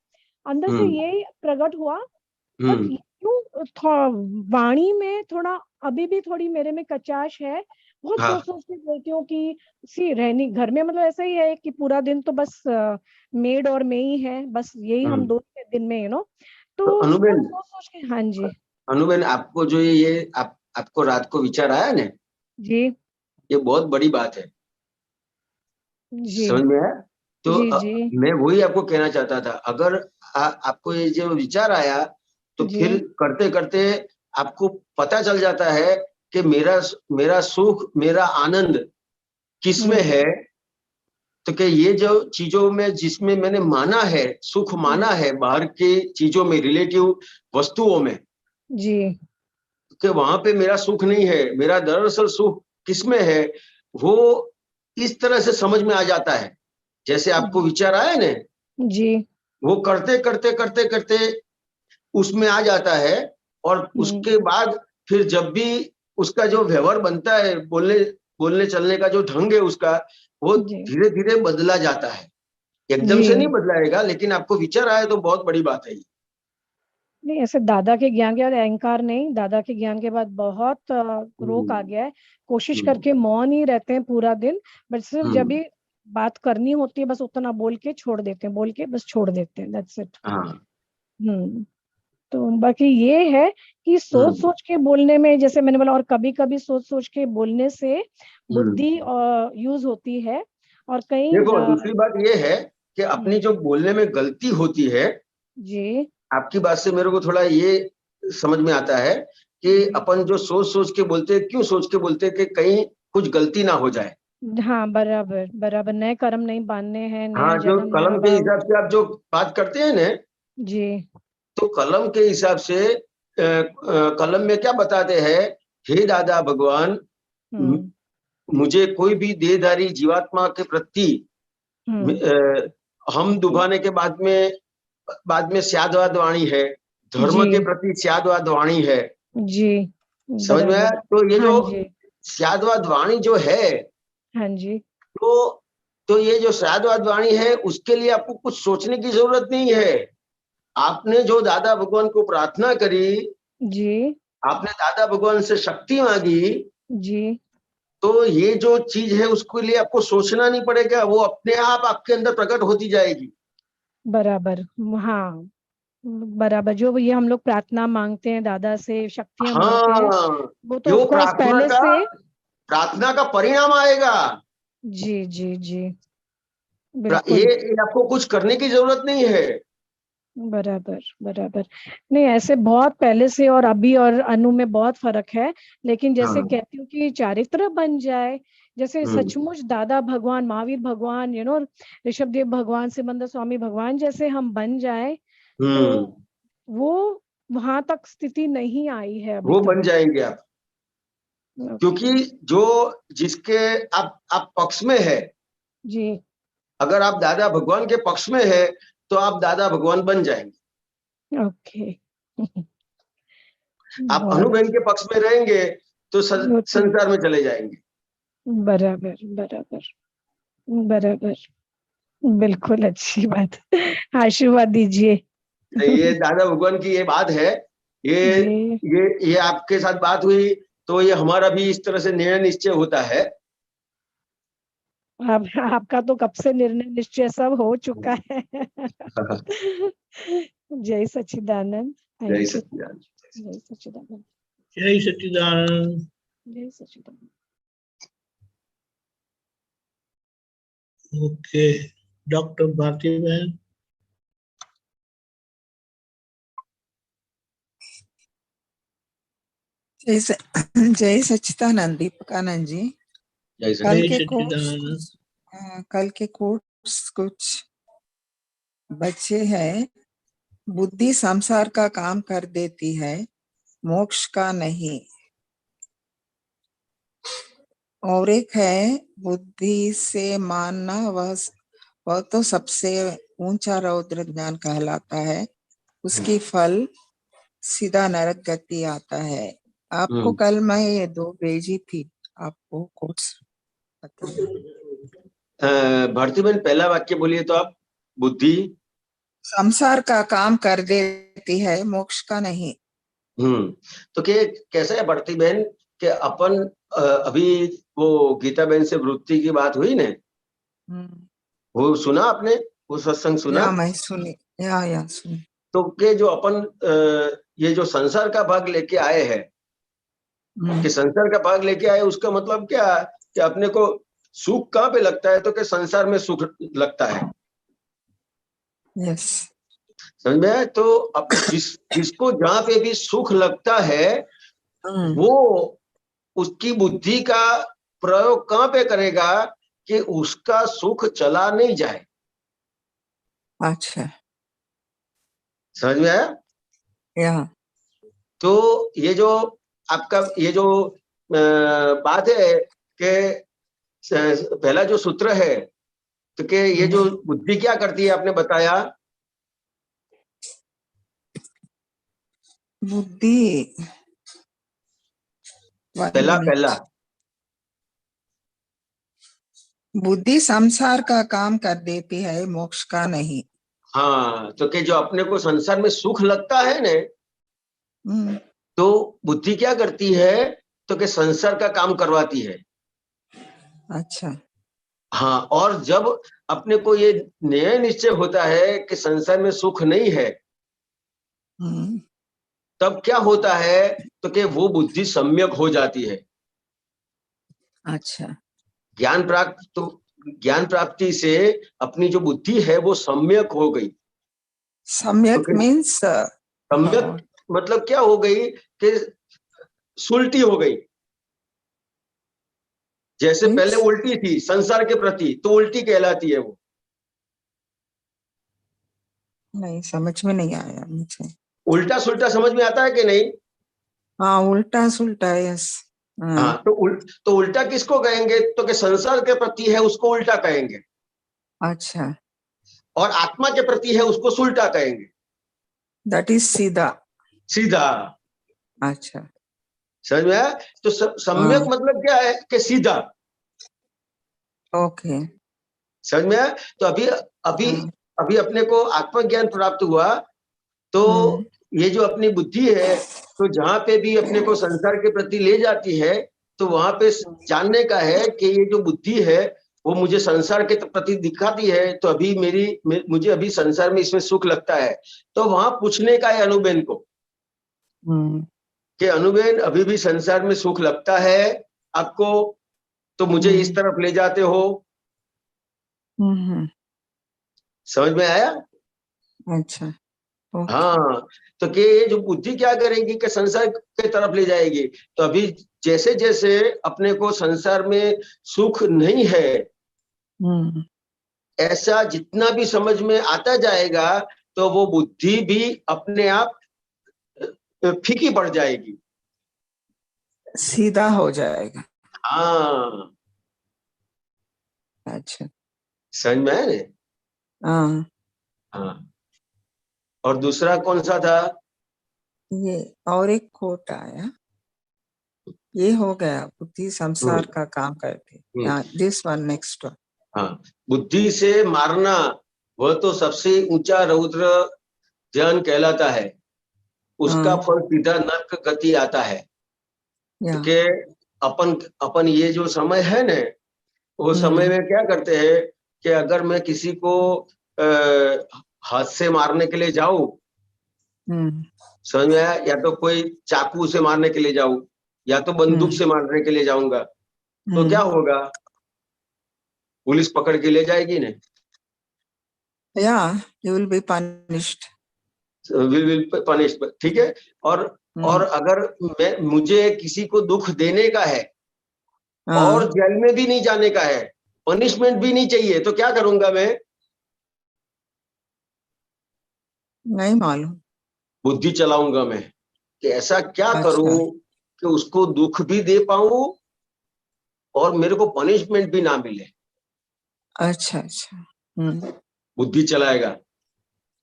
अंदर से हम्म ये प्रकट हुआ। और हम्म क्यों वाणी में थोड़ा अभी भी थोड़ी मेरे में कचाश है, बहुत हाँ। सोच सोच के बोलती हूँ कि सी रहनी घर में, मतलब ऐसा ही है कि पूरा दिन तो बस मेड और मैं ही है, बस यही हम हम्म दो दिन में, तो तो बहुत अनुबेन, सोच सोच के। हाँ जी आपको जो आपको रात को विचार आया ना, जी ये बहुत बड़ी बात है। जी समझ में आया? तो जी जी मैं वही आपको कहना चाहता था, अगर आपको ये जो विचार आया, तो जी फिर करते करते आपको पता चल जाता है कि मेरा सुख, मेरा आनंद किसमें हम्म है। तो कि ये जो चीजों में जिसमें मैंने माना है, सुख माना है, बाहर की चीजों में, रिलेटिव वस्तुओं में, जी कि वहां पे मेरा सुख नहीं है, मेरा दरअसल सुख किसमें है, वो इस तरह से समझ में आ जाता है। जैसे आपको विचार आया ना, जी वो करते करते करते करते उसमें आ जाता है, और उसके बाद फिर जब भी उसका जो व्यवहार बनता है, बोलने बोलने चलने का जो ढंग है उसका, वो जी धीरे धीरे बदला जाता है। एकदम जी, से नहीं बदलाएगा, लेकिन आपको विचार आया तो बहुत बड़ी बात है ये। नहीं ऐसे दादा के ज्ञान के बाद अहंकार नहीं, दादा के ज्ञान के बाद बहुत रोक आ गया है, कोशिश हम्म करके मौन ही रहते हैं पूरा दिन, बट सिर्फ जब हम्म भी बात करनी होती है बस उतना बोल के छोड़ देते हैं, बोल के बस छोड़ देते हैं, दैट्स इट। हाँ। तो बाकी ये है कि सोच सोच के बोलने में, जैसे मैंने बोला, और कभी कभी सोच सोच के बोलने से बुद्धि यूज होती है, और कहीं देखो दूसरी बात ये है कि अपनी जो बोलने में गलती होती है, जी, आपकी बात से मेरे को थोड़ा ये समझ में आता है कि अपन जो सोच सोच के बोलते हैं, क्यों सोच के बोलते हैं कि कहीं कुछ गलती ना हो जाए। हाँ, बराबर बराबर, नए कर्म नहीं बांधने हैं, हाँ, नया जो जन्म नया कलम के भाव। हिसाब से आप जो बात करते हैं ना, जी। तो कलम के हिसाब से कलम में क्या बताते हैं, हे दादा भगवान, मुझे कोई भी देहधारी जीवात्मा के प्रति हम दुभाने के बाद में स्यादवाद वाणी है, धर्म के प्रति स्यादवाद वाणी है। जी, समझ में आया? तो ये हाँ जो जी, स्यादवाद वाणी जो है, हाँ जी, तो ये जो स्यादवाद वाणी है, उसके लिए आपको कुछ सोचने की जरूरत नहीं है। आपने जो दादा भगवान को प्रार्थना करी, जी, आपने दादा भगवान से शक्ति मांगी, जी, तो ये जो चीज है उसके लिए आपको सोचना नहीं पड़ेगा, वो अपने आप आपके अंदर प्रकट होती जाएगी। बराबर, हाँ, बराबर। जो ये हम लोग प्रार्थना मांगते हैं दादा से, शक्तियां मांगते हैं, हाँ, वो तो जो ऑफ कोर्स पहले से। प्रार्थना का परिणाम आएगा। जी, जी, जी, ये बिल्कुल, आपको कुछ करने की जरूरत नहीं है। बराबर बराबर। नहीं, ऐसे बहुत पहले से और अभी और अनु में बहुत फर्क है, लेकिन जैसे हाँ। कहती हूँ कि चारित्र बन जाए, जैसे सचमुच दादा भगवान, महावीर भगवान, ऋषभदेव भगवान, सिमंदर स्वामी भगवान जैसे हम बन जाए, तो वो वहां तक स्थिति नहीं आई है अभी वो तक। बन जाएंगे आप, क्योंकि जो जिसके आप पक्ष में है, जी, अगर आप दादा भगवान के पक्ष में है तो आप दादा भगवान बन जाएंगे। ओके। आप बहुत अनुबेन के पक्ष में रहेंगे तो संसार में चले जाएंगे। बराबर बराबर बराबर, बिल्कुल, अच्छी बात। आशीर्वाद दीजिए। ये दादा भगवान की ये बात है। ये जी, ये आपके साथ बात हुई तो ये हमारा भी इस तरह से निर्णय निश्चय होता है। आपका तो कब से निर्णय निश्चय सब हो चुका है। जय सच्चिदानंद। जय थैंक यू। सच्चिदानंद। जय सच्चिदानंद। जय सच्चिदानंद। जय सच्चिदानंद। ओके, डॉक्टर भारती बहन। जय सच्चिदानंद दीपकानंद जी। जय कल के कोट्स कुछ बच्चे हैं। बुद्धि संसार का काम कर देती है, मोक्ष का नहीं। और एक है, बुद्धि से मानना वह तो सबसे ऊंचा रौद्र ज्ञान कहलाता है, उसकी फल सीधा नरक गति आता है। आपको कल मैं ये 2 भेजी थी, आपको कोट्स भारती बहन पहला वाक्य बोलिए तो आप। बुद्धि संसार का काम कर देती है, मोक्ष का नहीं। तो कैसा है भारती बहन कि अपन अभी वो गीता बहन से वृत्ति की बात हुई ने, वो सुना आपने? वो सत्संग सुना? या मैं सुनी, या सुनी। तो के जो अपन ये जो संसार का भाग लेके आए हैं, कि संसार का भाग लेके आए, उसका मतलब क्या कि अपने को सुख कहाँ पे लगता है? तो कि संसार में सुख लगता है। यस, समझ में आया? तो अब जिसको जहां पे भी सुख लगता है, वो उसकी बुद्धि का प्रयोग कहाँ पे करेगा कि उसका सुख चला नहीं जाए। अच्छा, समझ में आया? या तो ये जो आपका ये जो बात है कि पहला जो सूत्र है, तो कि ये जो बुद्धि क्या करती है, आपने बताया। बुद्धि पहला बुद्धि संसार का काम कर देती है, मोक्ष का नहीं। हाँ, तो कि जो अपने को संसार में सुख लगता है ने, तो बुद्धि क्या करती है? तो कि संसार का काम करवाती है। अच्छा, हाँ, और जब अपने को ये नया निश्चय होता है कि संसार में सुख नहीं है, तब क्या होता है तो कि वो बुद्धि सम्यक हो जाती है। अच्छा, ज्ञान प्राप्ति से अपनी जो बुद्धि है वो सम्यक हो गई। सम्यक तो मीन्स सम्यक मतलब क्या हो गई कि सुलटी हो गई। जैसे Means? पहले उल्टी थी संसार के प्रति, तो उल्टी कहलाती है वो। नहीं, समझ में नहीं आया मुझे। उल्टा सुल्टा समझ में आता है कि नहीं? हाँ, उल्टा सुल्टा, यस। हाँ, तो उल्टा किसको कहेंगे तो कि संसार के प्रति है उसको उल्टा कहेंगे, अच्छा, और आत्मा के प्रति है उसको सुल्टा कहेंगे। दैट इज सीधा। सीधा। अच्छा, समझ में आया? तो सम्यक मतलब क्या है कि सीधा। ओके। समझ में आया? तो अभी अपने को आत्मज्ञान प्राप्त हुआ, तो ये जो अपनी बुद्धि है, तो जहां पे भी अपने को संसार के प्रति ले जाती है, तो वहां पे जानने का है कि ये जो बुद्धि है वो मुझे संसार के प्रति दिखाती है, तो अभी मुझे अभी संसार में इसमें सुख लगता है। तो वहां पूछने का है अनुबेन को कि अनुबेन अभी भी संसार में सुख लगता है आपको, तो मुझे इस तरफ ले जाते हो। समझ में आया? अच्छा, हाँ, तो कि ये जो बुद्धि क्या करेगी कि संसार के तरफ ले जाएगी। तो अभी जैसे जैसे अपने को संसार में सुख नहीं है, ऐसा जितना भी समझ में आता जाएगा, तो वो बुद्धि भी अपने आप फीकी पड़ जाएगी, सीधा हो जाएगा। हाँ। अच्छा, समझ में आया ना? हाँ, हाँ। और दूसरा कौन सा था? ये और एक कोट आया, ये हो गया बुद्धि संसार का काम करती। This one next one. हाँ, बुद्धि से मारना वह तो सबसे ऊंचा रौद्र ध्यान कहलाता है, उसका फल सीधा नरक गति आता है। कि अपन ये जो समय है ना, वो समय में क्या करते हैं कि अगर मैं किसी को हाथ से मारने के लिए जाऊं, समझ में आया, या तो कोई चाकू से मारने के लिए जाऊं, या तो बंदूक से मारने के लिए जाऊंगा, तो क्या होगा? पुलिस पकड़ के ले जाएगी ना, you will be punished. Will punished, ठीक है। और अगर मुझे किसी को दुख देने का है और जेल में भी नहीं जाने का है, पनिशमेंट भी नहीं चाहिए, तो क्या करूंगा मैं? नहीं मालूम। बुद्धि चलाऊंगा मैं कि ऐसा क्या करूं कि उसको दुख भी दे पाऊं और मेरे को पनिशमेंट भी ना मिले। अच्छा, अच्छा। बुद्धि चलाएगा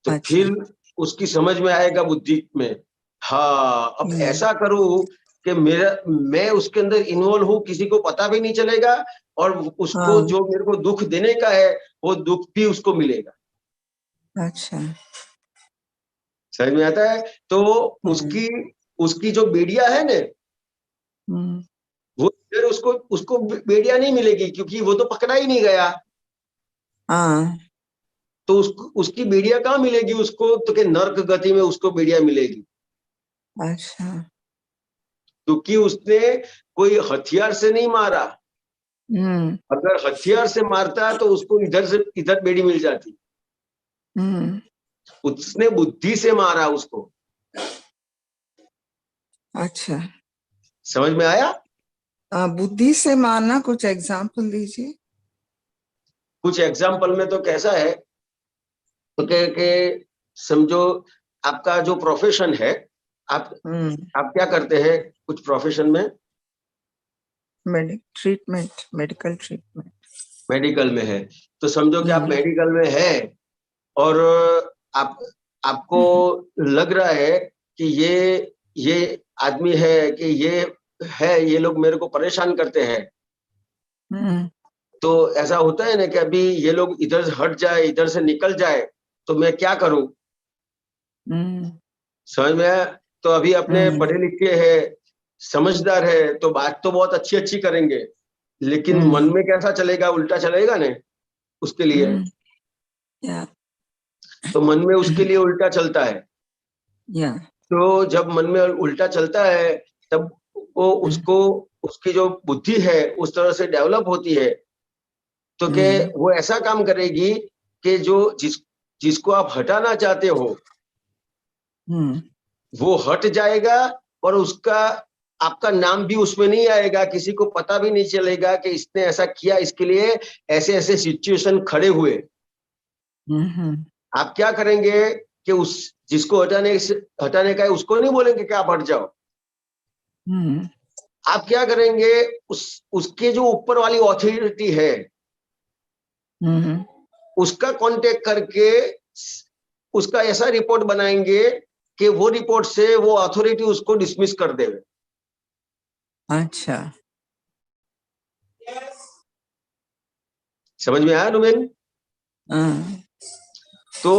तो फिर उसकी समझ में आएगा बुद्धि में, हाँ अब ऐसा करूं कि मैं उसके अंदर इन्वॉल्व हूं, किसी को पता भी नहीं चलेगा, और उसको जो मेरे को दुख देने का है वो दुख भी उसको मिलेगा। अच्छा, समझ में आता है? तो उसकी जो बेड़िया है ना, वो फिर उसको बेड़िया नहीं मिलेगी, क्योंकि वो तो पकड़ा ही नहीं गया। तो उसकी बेड़िया कहाँ मिलेगी उसको? तो कि नरक गति में उसको बेड़िया मिलेगी। अच्छा, क्योंकि उसने कोई हथियार से नहीं मारा। अगर हथियार से मारता तो उसको इधर से इधर बेड़ी मिल जाती। उसने बुद्धि से मारा उसको। अच्छा, समझ में आया? बुद्धि से मारना, कुछ एग्जाम्पल दीजिए। कुछ एग्जाम्पल में तो कैसा है तो के समझो आपका जो प्रोफेशन है, आप क्या करते हैं कुछ प्रोफेशन में? Medical treatment. मेडिकल में है, तो समझो कि आप मेडिकल में है और आपको लग रहा है कि ये आदमी है कि ये लोग मेरे को परेशान करते हैं। तो ऐसा होता है ना कि अभी ये लोग इधर से हट जाए, इधर से निकल जाए, तो मैं क्या करूं? समझ में आया? तो अभी अपने पढ़े लिखे हैं, समझदार है, तो बात तो बहुत अच्छी अच्छी करेंगे, लेकिन मन में कैसा चलेगा, उल्टा चलेगा ना उसके लिए। या तो मन में उसके लिए उल्टा चलता है। या तो जब मन में उल्टा चलता है तब वो उसको, उसकी जो बुद्धि है उस तरह से डेवलप होती है, तो के वो ऐसा काम करेगी कि जो जिसको आप हटाना चाहते हो वो हट जाएगा, और उसका आपका नाम भी उसमें नहीं आएगा, किसी को पता भी नहीं चलेगा कि इसने ऐसा किया, इसके लिए ऐसे ऐसे सिचुएशन खड़े हुए। आप क्या करेंगे कि उस जिसको हटाने का है उसको नहीं बोलेंगे कि आप हट जाओ। आप क्या करेंगे, उसके जो ऊपर वाली अथॉरिटी है उसका कांटेक्ट करके उसका ऐसा रिपोर्ट बनाएंगे कि वो रिपोर्ट से वो अथॉरिटी उसको डिसमिस कर देवे। अच्छा, समझ में आया नुमेन? तो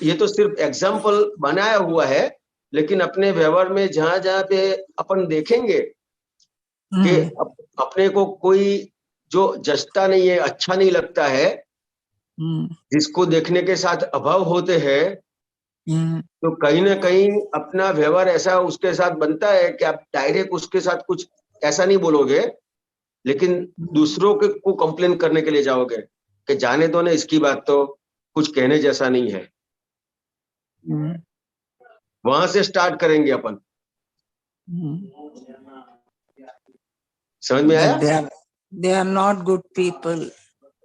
ये तो सिर्फ एग्जाम्पल बनाया हुआ है, लेकिन अपने व्यवहार में जहां जहां पे अपन देखेंगे कि अपने को कोई जो जचता नहीं है, अच्छा नहीं लगता है, जिसको देखने के साथ अभाव होते हैं, तो कहीं ना कहीं अपना व्यवहार ऐसा उसके साथ बनता है कि आप डायरेक्ट उसके साथ कुछ ऐसा नहीं बोलोगे, लेकिन दूसरों को कंप्लेन करने के लिए जाओगे कि जाने दो ना, इसकी बात तो कुछ कहने जैसा नहीं है। वहां से स्टार्ट करेंगे अपन। समझ में आया? They are not good people.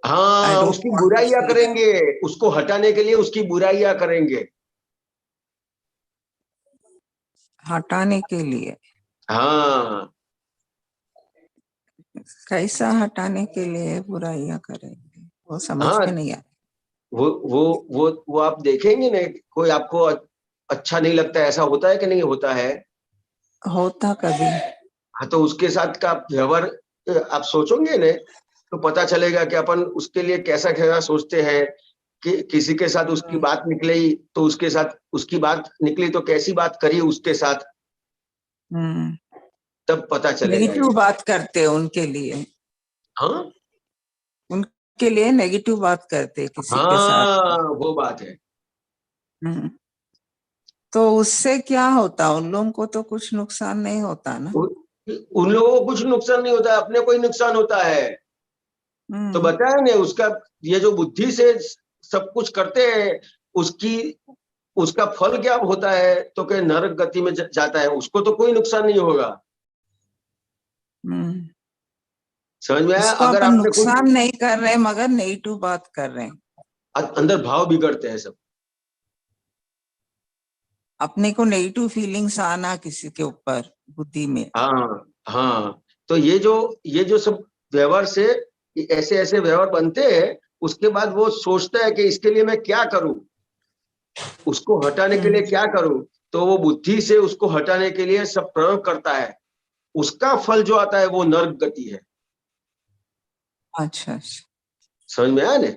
हाँ, उसकी बुराइयां करेंगे, उसको हटाने के लिए उसकी बुराइयां करेंगे, हटाने के लिए। हाँ, कैसा हटाने के लिए बुराइयां करेंगे, वो समझ हाँ, में नहीं आया। वो आप देखेंगे ना, कोई आपको अच्छा नहीं लगता, ऐसा होता है कि नहीं होता है? होता कभी। हाँ, तो उसके साथ का व्यवहार आप सोचोगे ना, तो पता चलेगा कि अपन उसके लिए कैसा कैसा सोचते हैं। कि किसी के साथ उसकी बात निकली तो उसके साथ उसकी बात निकली तो कैसी बात करी उसके साथ, तब पता चलेगा। नेगेटिव बात करते हैं उनके लिए। हाँ, उनके लिए नेगेटिव बात करते हैं किसी के साथ। वो बात है। तो उससे क्या होता, उन लोगों को तो कुछ नुकसान नहीं होता ना? उन लोगों को कुछ नुकसान नहीं होता, अपने को ही नुकसान होता है। तो बताया ना, उसका ये जो बुद्धि से सब कुछ करते हैं, उसका फल क्या होता है, तो क्या नरक गति में जाता है, उसको तो कोई नुकसान नहीं होगा। समझ में आया? अगर अपन आपने नुकसान नहीं कर रहे मगर नेगेटिव बात कर रहे हैं, अंदर भाव बिगड़ते हैं सब। अपने को नेगेटिव फीलिंग्स आना किसी के ऊपर बुद्धि में। हाँ, हाँ, तो ये जो सब व्यवहार से ऐसे ऐसे व्यवहार बनते हैं, उसके बाद वो सोचता है कि इसके लिए मैं क्या करूं, उसको हटाने के लिए क्या करूं, तो वो बुद्धि से उसको हटाने के लिए सब प्रयोग करता है। उसका फल जो आता है वो नरक गति है। अच्छा, समझ में आया ना?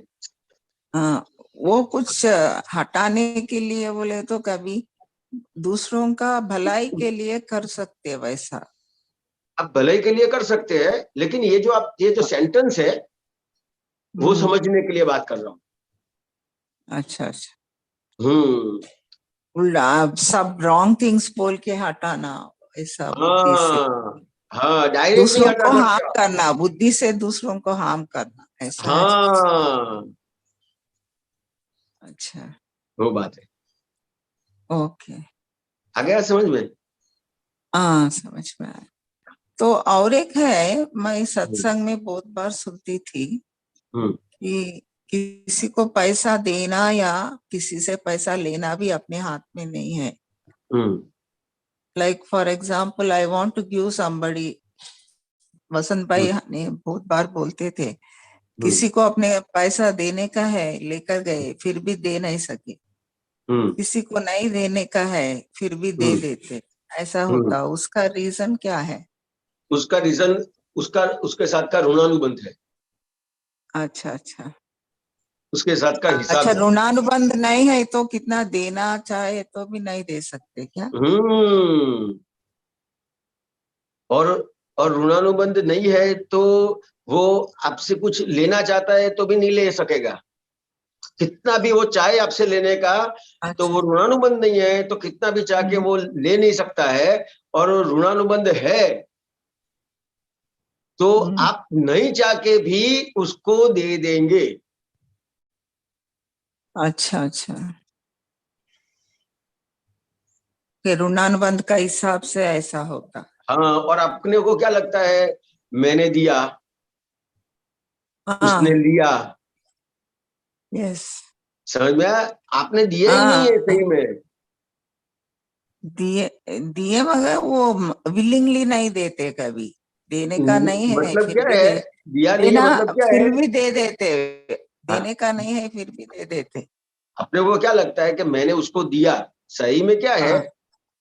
हाँ, वो कुछ हटाने के लिए बोले तो कभी दूसरों का भलाई के लिए कर सकते हैं वैसा। आप भलाई के लिए कर सकते हैं, लेकिन ये जो सेंटेंस है वो समझने के लिए बात कर रहा हूँ। अच्छा। उल्टा सब रॉन्ग थिंग्स बोल के हटाना, ऐसा बुद्धि से। हाँ, डायरेक्ट दूसरों नहीं हटा को सकता। हार्म करना, बुद्धि से दूसरों को हार्म करना, ऐसा। हाँ, अच्छा, वो बात है। ओके, आ गया समझ में? हाँ, समझ में आया। तो और एक है, मैं सत्संग में बहुत बार सुनती थी कि किसी को पैसा देना या किसी से पैसा लेना भी अपने हाथ में नहीं है। Like for example, I want to give somebody, Vasant भाई ने बहुत बार बोलते थे, किसी को अपने पैसा देने का है, लेकर गए, फिर भी दे नहीं सके। किसी को नहीं देने का है, फिर भी दे देते, ऐसा होता। उसका रीजन क्या है? उसका रीजन उसके साथ का ऋणानुबंध है। अच्छा, उसके साथ का हिसाब। अच्छा, ऋणानुबंध नहीं है तो कितना देना चाहे तो भी नहीं दे सकते क्या? और और ऋणानुबंध नहीं है तो वो आपसे कुछ लेना चाहता है तो भी नहीं ले सकेगा। कितना भी वो चाहे आपसे लेने का, तो वो ऋणानुबंध नहीं है तो कितना भी चाह के वो ले नहीं सकता है। और ऋणानुबंध है तो आप नहीं चाह के भी उसको दे देंगे। अच्छा अच्छा, कि ऋणानुबंध का हिसाब से ऐसा होता। हाँ, और अपने को क्या लगता है, मैंने दिया, उसने लिया। यस, समझ में आया? आपने दिया ही नहीं है सही में। दिए दिए मगर वो विलिंगली नहीं देते, कभी देने का नहीं है मतलब फिर क्या भी है, दिया नहीं है देना, मतलब क्या फिर है, भी दे देते। देने का नहीं है फिर भी दे देते। अपने को क्या लगता है कि मैंने उसको दिया। सही में क्या है,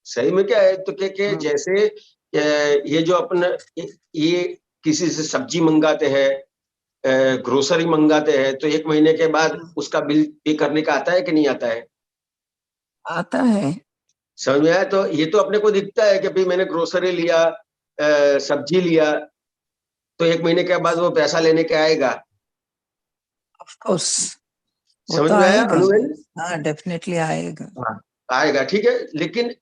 सही में क्या है तो के जैसे ये जो अपन ये किसी से सब्जी मंगाते हैं, ग्रोसरी मंगाते हैं, तो 1 महीने के बाद उसका बिल पे करने का आता है कि नहीं आता है? आता है। समझ में आया? तो ये तो अपने को दिखता है कि भाई मैंने ग्रोसरी लिया, सब्जी लिया, तो 1 महीने के बाद वो पैसा लेने के आएगा। ऑफ कोर्स, वो समझ तो में आया आएगा। अनुबेन? हाँ, डेफिनेटली आएगा। हाँ, आएगा, ठीक है। लेकिन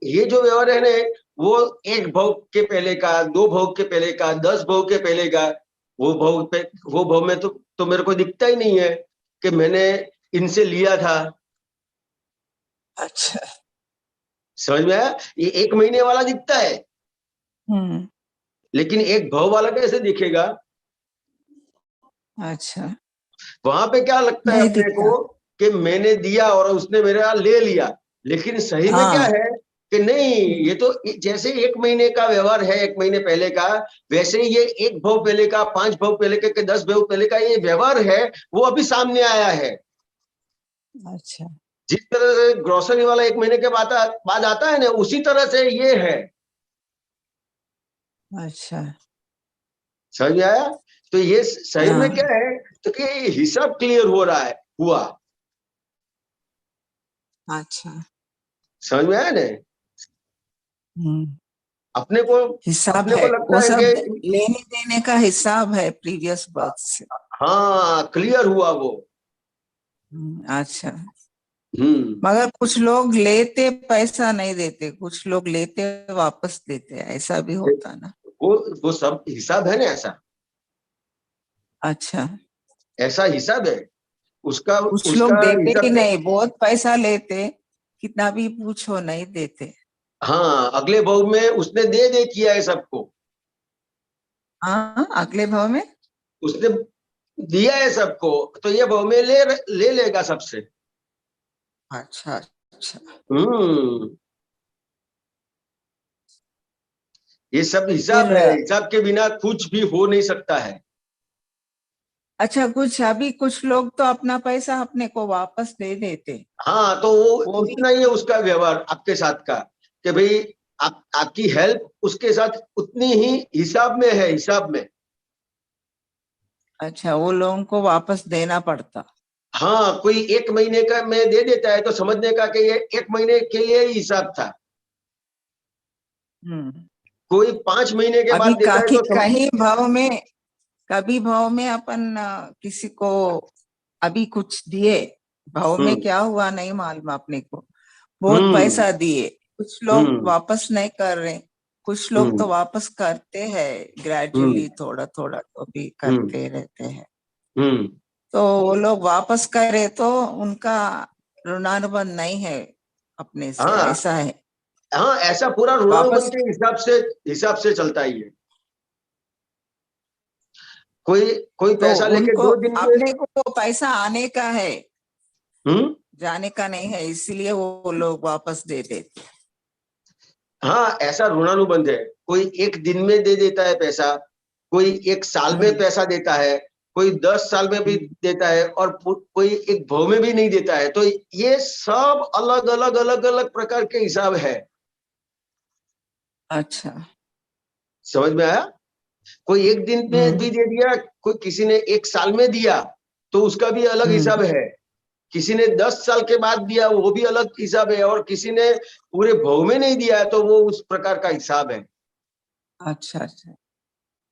ये जो व्यवहार है ना, वो 1 भोग के पहले का, 2 भोग के पहले का, 10 भोग के पहले का, वो भोग में तो मेरे को दिखता ही नहीं है कि मैंने इनसे लिया था। अच्छा। समझ में आया? ये 1 महीने वाला दिखता है, लेकिन 1 भव वाला कैसे दिखेगा? अच्छा, वहां पे क्या लगता है नहीं अपने दिखता। को कि मैंने दिया और उसने मेरा ले लिया, लेकिन सही में क्या है कि नहीं, ये तो जैसे 1 महीने का व्यवहार है, 1 महीने पहले का, वैसे ही ये 1 भव पहले का, 5 भव पहले का, 10 भव पहले का ये व्यवहार है, वो अभी सामने आया है। अच्छा, जिस तरह से ग्रोसरी वाला 1 महीने के बाद आता है ना, उसी तरह से ये है। अच्छा। समझ में आया? तो ये सही में क्या है तो कि हिसाब क्लियर हो रहा है, हुआ। अच्छा, समझ में आया ना? अपने को हिसाब है, लगता वो है सब कि लेने देने का हिसाब है प्रीवियस बर्थ से। हाँ, क्लियर हुआ वो। अच्छा, मगर कुछ लोग लेते पैसा नहीं देते, कुछ लोग लेते वापस देते, ऐसा भी होता ना। वो सब हिसाब है ना ऐसा। अच्छा, ऐसा हिसाब है उसका। कुछ लोग देते ही हिसाब नहीं, बहुत पैसा लेते, कितना भी पूछो नहीं देते। हाँ, अगले भाव में उसने दे किया है सबको। हाँ, अगले भाव में उसने दिया है सबको, तो ये भाव में ले लेगा सबसे। अच्छा अच्छा, ये सब हिसाब है, हिसाब के बिना कुछ भी हो नहीं सकता है। अच्छा, कुछ अभी कुछ लोग तो अपना पैसा अपने को वापस दे देते। हाँ, तो वो उतना ही है उसका व्यवहार आपके साथ का, कि भाई आपकी हेल्प उसके साथ उतनी ही हिसाब में है, हिसाब में। अच्छा, वो लोगों को वापस देना पड़ता। हाँ, कोई 1 महीने का में दे देता है तो समझने का कि ये 1 महीने के लिए ही हिसाब था। कोई 5 महीने के बाद देता है तो कहीं भाव में, कभी भाव में अपन किसी को अभी कुछ दिए, भाव में क्या हुआ नहीं मालूम अपने को, बहुत पैसा दिए, कुछ लोग वापस नहीं कर रहे, कुछ लोग तो वापस करते हैं ग्रेजुअली, थोड़ा थोड़ा तो भी करते रहते हैं। तो वो लोग वापस करे तो उनका ऋणानुबंध नहीं है अपने से। ऐसा है? हाँ, ऐसा पूरा ऋणानुबंध के हिसाब से चलता ही है। कोई पैसा तो लेके 2 दिन में अपने को पैसा आने का है, जाने का नहीं है, इसीलिए वो लोग वापस दे देते। हाँ, ऐसा ऋणानुबंध है। कोई 1 दिन में दे देता है पैसा, कोई 1 साल में पैसा देता है, कोई 10 साल में भी देता है, और कोई 1 भाव में भी नहीं देता है। तो ये सब अलग अलग अलग अलग प्रकार के हिसाब है। अच्छा, समझ में आया? कोई 1 दिन में भी दे दिया, कोई किसी ने 1 साल में दिया तो उसका भी अलग हिसाब है, किसी ने 10 साल के बाद दिया वो भी अलग हिसाब है, और किसी ने पूरे भाव में नहीं दिया है तो वो उस प्रकार का हिसाब है। अच्छा अच्छा,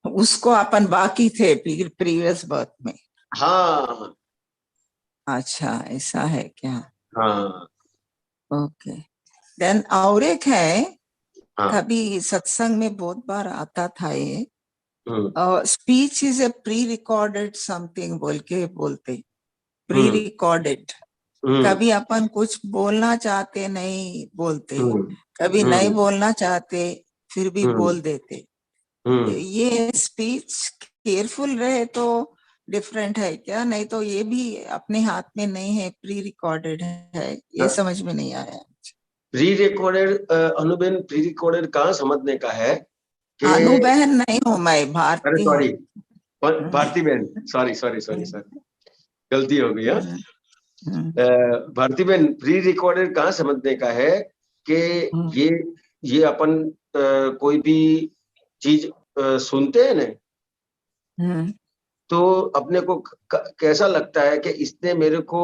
उसको अपन बाकी थे प्रीवियस बर्थ में। हाँ अच्छा, ऐसा है क्या? हाँ ओके। देन और एक है, हाँ। कभी सत्संग में बहुत बार आता था ये, hmm speech is a pre recorded something बोल के बोलते, प्री हम्म रिकॉर्डेड। हम्म कभी अपन कुछ बोलना चाहते नहीं बोलते, हम्म कभी नहीं हम्म बोलना चाहते फिर भी हम्म बोल देते। हम्म। ये स्पीच केयरफुल रहे तो डिफरेंट है क्या? नहीं तो ये भी अपने हाथ में नहीं है, प्री रिकॉर्डेड है, ये समझ में नहीं आया। Pre recorded Anuben, pre recorded कहाँ समझने का है कि, अनु बहन नहीं हूँ मैं, अरे भारती सॉरी, हूँ। भारती बहन, सॉरी सॉरी सॉरी सॉरी, गलती हो गई। हाँ, भारती बहन, प्री रिकॉर्डेड कहाँ समझने का है कि ये अपन कोई भी चीज सुनते हैं ना, तो अपने को कैसा लगता है कि इसने मेरे को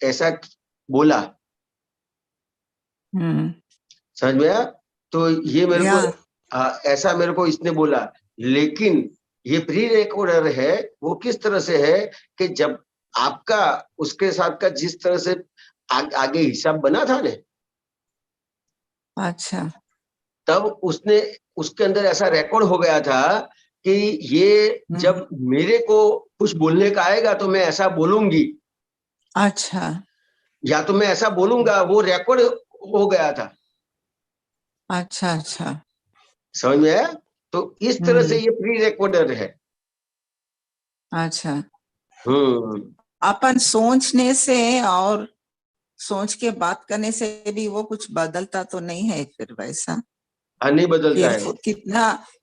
ऐसा बोला, समझ में आया? तो ये मेरे को ऐसा मेरे को इसने बोला, लेकिन ये प्री रिकॉर्डर है वो किस तरह से है कि जब आपका उसके साथ का जिस तरह से आगे हिसाब बना था ने, अच्छा, तब उसने उसके अंदर ऐसा रिकॉर्ड हो गया था कि ये जब मेरे को कुछ बोलने का आएगा तो मैं ऐसा बोलूंगी, अच्छा या तो मैं ऐसा बोलूंगा, वो रिकॉर्ड हो गया था। अच्छा अच्छा, समझ में आया? तो इस तरह से ये प्री रिकॉर्डर है। अच्छा। अपन सोचने से और सोच के बात करने से भी वो कुछ बदलता तो नहीं है फिर वैसा? नहीं बदलता है।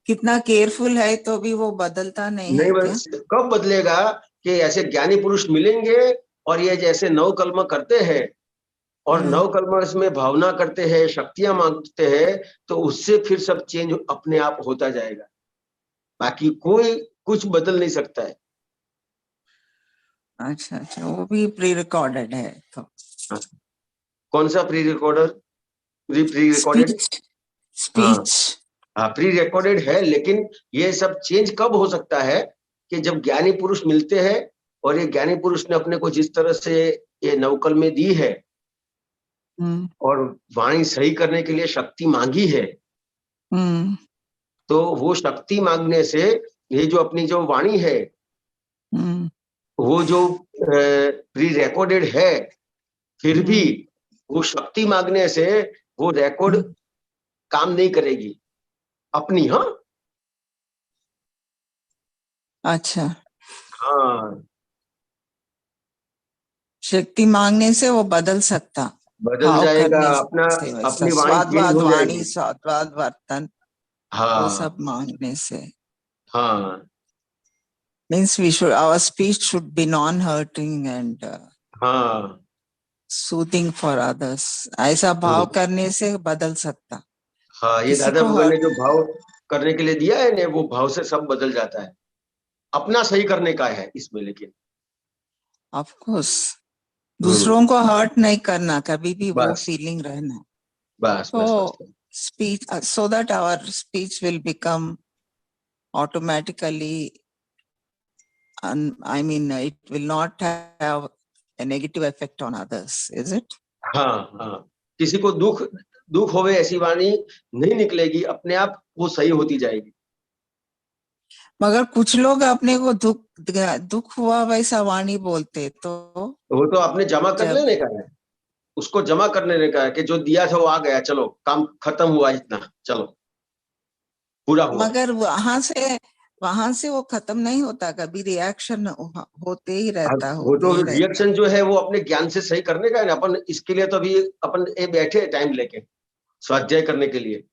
कितना केयरफुल है तो भी वो बदलता नहीं है क्या? कब बदलेगा कि ऐसे ज्ञानी पुरुष मिलेंगे और ये जैसे नव कलमा करते हैं और नव कलमा में भावना करते हैं, शक्तियां मांगते हैं, तो उससे फिर सब चेंज अपने आप होता जाएगा। बाकी कोई कुछ बदल नहीं सकता है। अच्छा अच्छा, वो भी प्री रिकॉर्डेड है तो? कौन सा pre recorder? Pre recorded speech. हाँ, प्री रिकॉर्डेड है, लेकिन ये सब चेंज कब हो सकता है कि जब ज्ञानी पुरुष मिलते हैं और ये ज्ञानी पुरुष ने अपने को जिस तरह से ये नवकल में दी है और वाणी सही करने के लिए शक्ति मांगी है, तो वो शक्ति मांगने से ये जो अपनी जो वाणी है वो जो प्री रिकॉर्डेड है, फिर भी वो शक्ति मांगने से वो रिकॉर्ड काम नहीं करेगी अपनी। हाँ अच्छा, हाँ, शक्ति मांगने से वो बदल सकता, बदल भाव जाएगा, करने अपना से वैसा, अपनी वाणी चेंज स्वादवाद हो वाणी, जाएगी। स्वादवाद वर्तन, वो सब मांगने से। हाँ means we should, our speech should be non hurting and हाँ सूथिंग फॉर अदर्स, ऐसा भाव करने से बदल सकता। हाँ, ये किसी दादा को भगवान ने जो भाव करने के लिए दिया है ना, वो भाव से सब बदल जाता है। अपना सही करने का है इसमें, लेकिन ऑफ कोर्स दूसरों को हर्ट नहीं करना, कभी भी वो बस फीलिंग रहना। बस तो बस बस, speech, so that our speech will become automatically, I mean, it will not have a negative effect on others, is it? हाँ हाँ, किसी को दुख दुख होवे ऐसी वाणी नहीं निकलेगी, अपने आप वो सही होती जाएगी। मगर कुछ लोग अपने को दुख हुआ वैसा वाणी बोलते, तो वो तो आपने जमा कर लेने का है, उसको जमा करने का है कि जो दिया था वो आ गया, चलो काम खत्म हुआ, इतना चलो पूरा हुआ। मगर वहां से वो खत्म नहीं होता, कभी रिएक्शन होते ही रहता, वो होते तो ही रहता। रिएक्शन जो है वो अपने ज्ञान से सही करने का है ना। अपन इसके लिए तो अभी अपन ये बैठे टाइम लेके स्वाध्याय करने के लिए,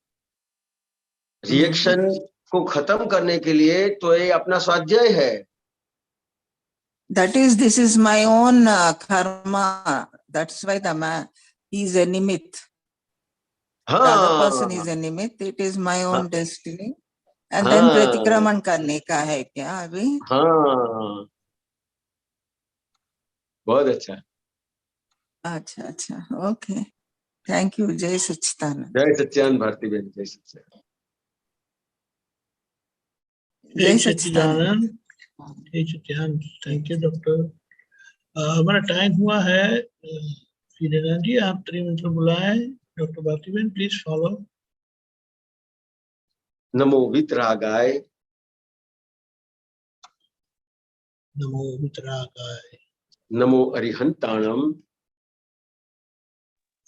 रिएक्शन को खत्म करने के लिए तो ये अपना स्वाध्याय है। That is, this is my own karma. That's why the man, he is a nimit. The other person is a nimit. It is my own destiny. And then प्रतिक्रमण करने का है क्या अभी? हाँ, बहुत अच्छा। अच्छा अच्छा, ओके, थैंक यू। जय सच्चिदानंद। जय सच्चिदानंद भारती बहन, जय सच्चिदानंद। जय सच्चिदानंद। Thank you doctor. हमारा टाइम हुआ है। हीरेना जी आप त्रिमंत्र बुलाएं। Doctor Bharatiben please follow. नमो वितरागाय, नमो वितरागाय, नमो अरिहंताणम,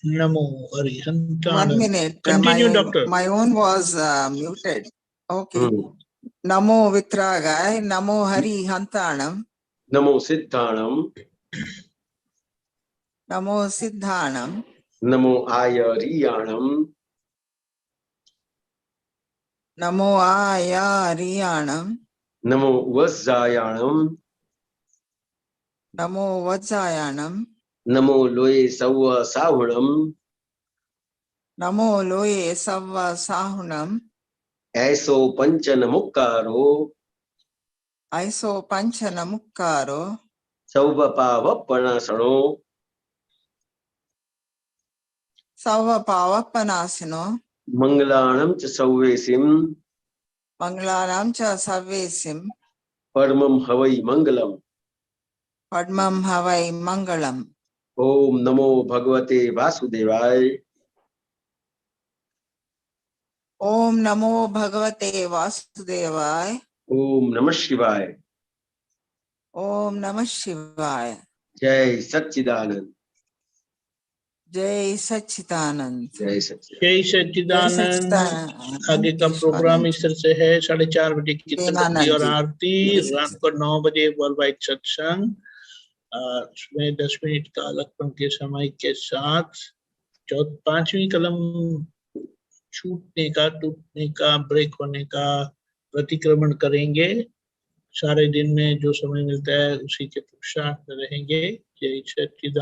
नमो One अरिहंताणम। minute, continue doctor. my own was muted. Okay. Namo Vitragaya, Namo Hari Hantanam, NaMo सिद्धाणम, Namo Siddhanam, NaMo आयरियाणम, Namo Ayariyanam, NaMo वज्जायाणम, Namo Vajjayanam, NaMo लोये सव्व साहुणम, Namo Loye Savva Sahunam, ऐसो पंचन मुक्कारो, Aiso Panchana Mukkaro, सौवपावपणासणो, Sava Pavapanasino, मंगलाणम च सौवेसिम, Mangalaram Cha Sarvesim, परमम हवै मंगलम। Padmam Havai Mangalam. ओम नमो भगवते वासुदेवाय, Om Namo Bhagavate Vasudevaya, ओम नमः शिवाय। Om Namah Shivaya, जय सच्चिदानंद, Jai Sachidanand. जय सच्चिदानंद। जय Jai सच्चिदानंद। Sachidanand. आगे का प्रोग्राम इस तरह से है। 4:30 बजे कीर्तन भक्ति और जी। आरती, Yes, रात को 9 बजे वर्ल्ड वाइड सत्संग, उसमें 10 मिनट का अलगपन के समय के साथ 5वीं कलम छूटने का, टूटने का, ब्रेक होने का प्रतिक्रमण करेंगे। सारे दिन में जो समय मिलता है उसी के पुरुषार्थ में रहेंगे। जय सच्चिदानंद।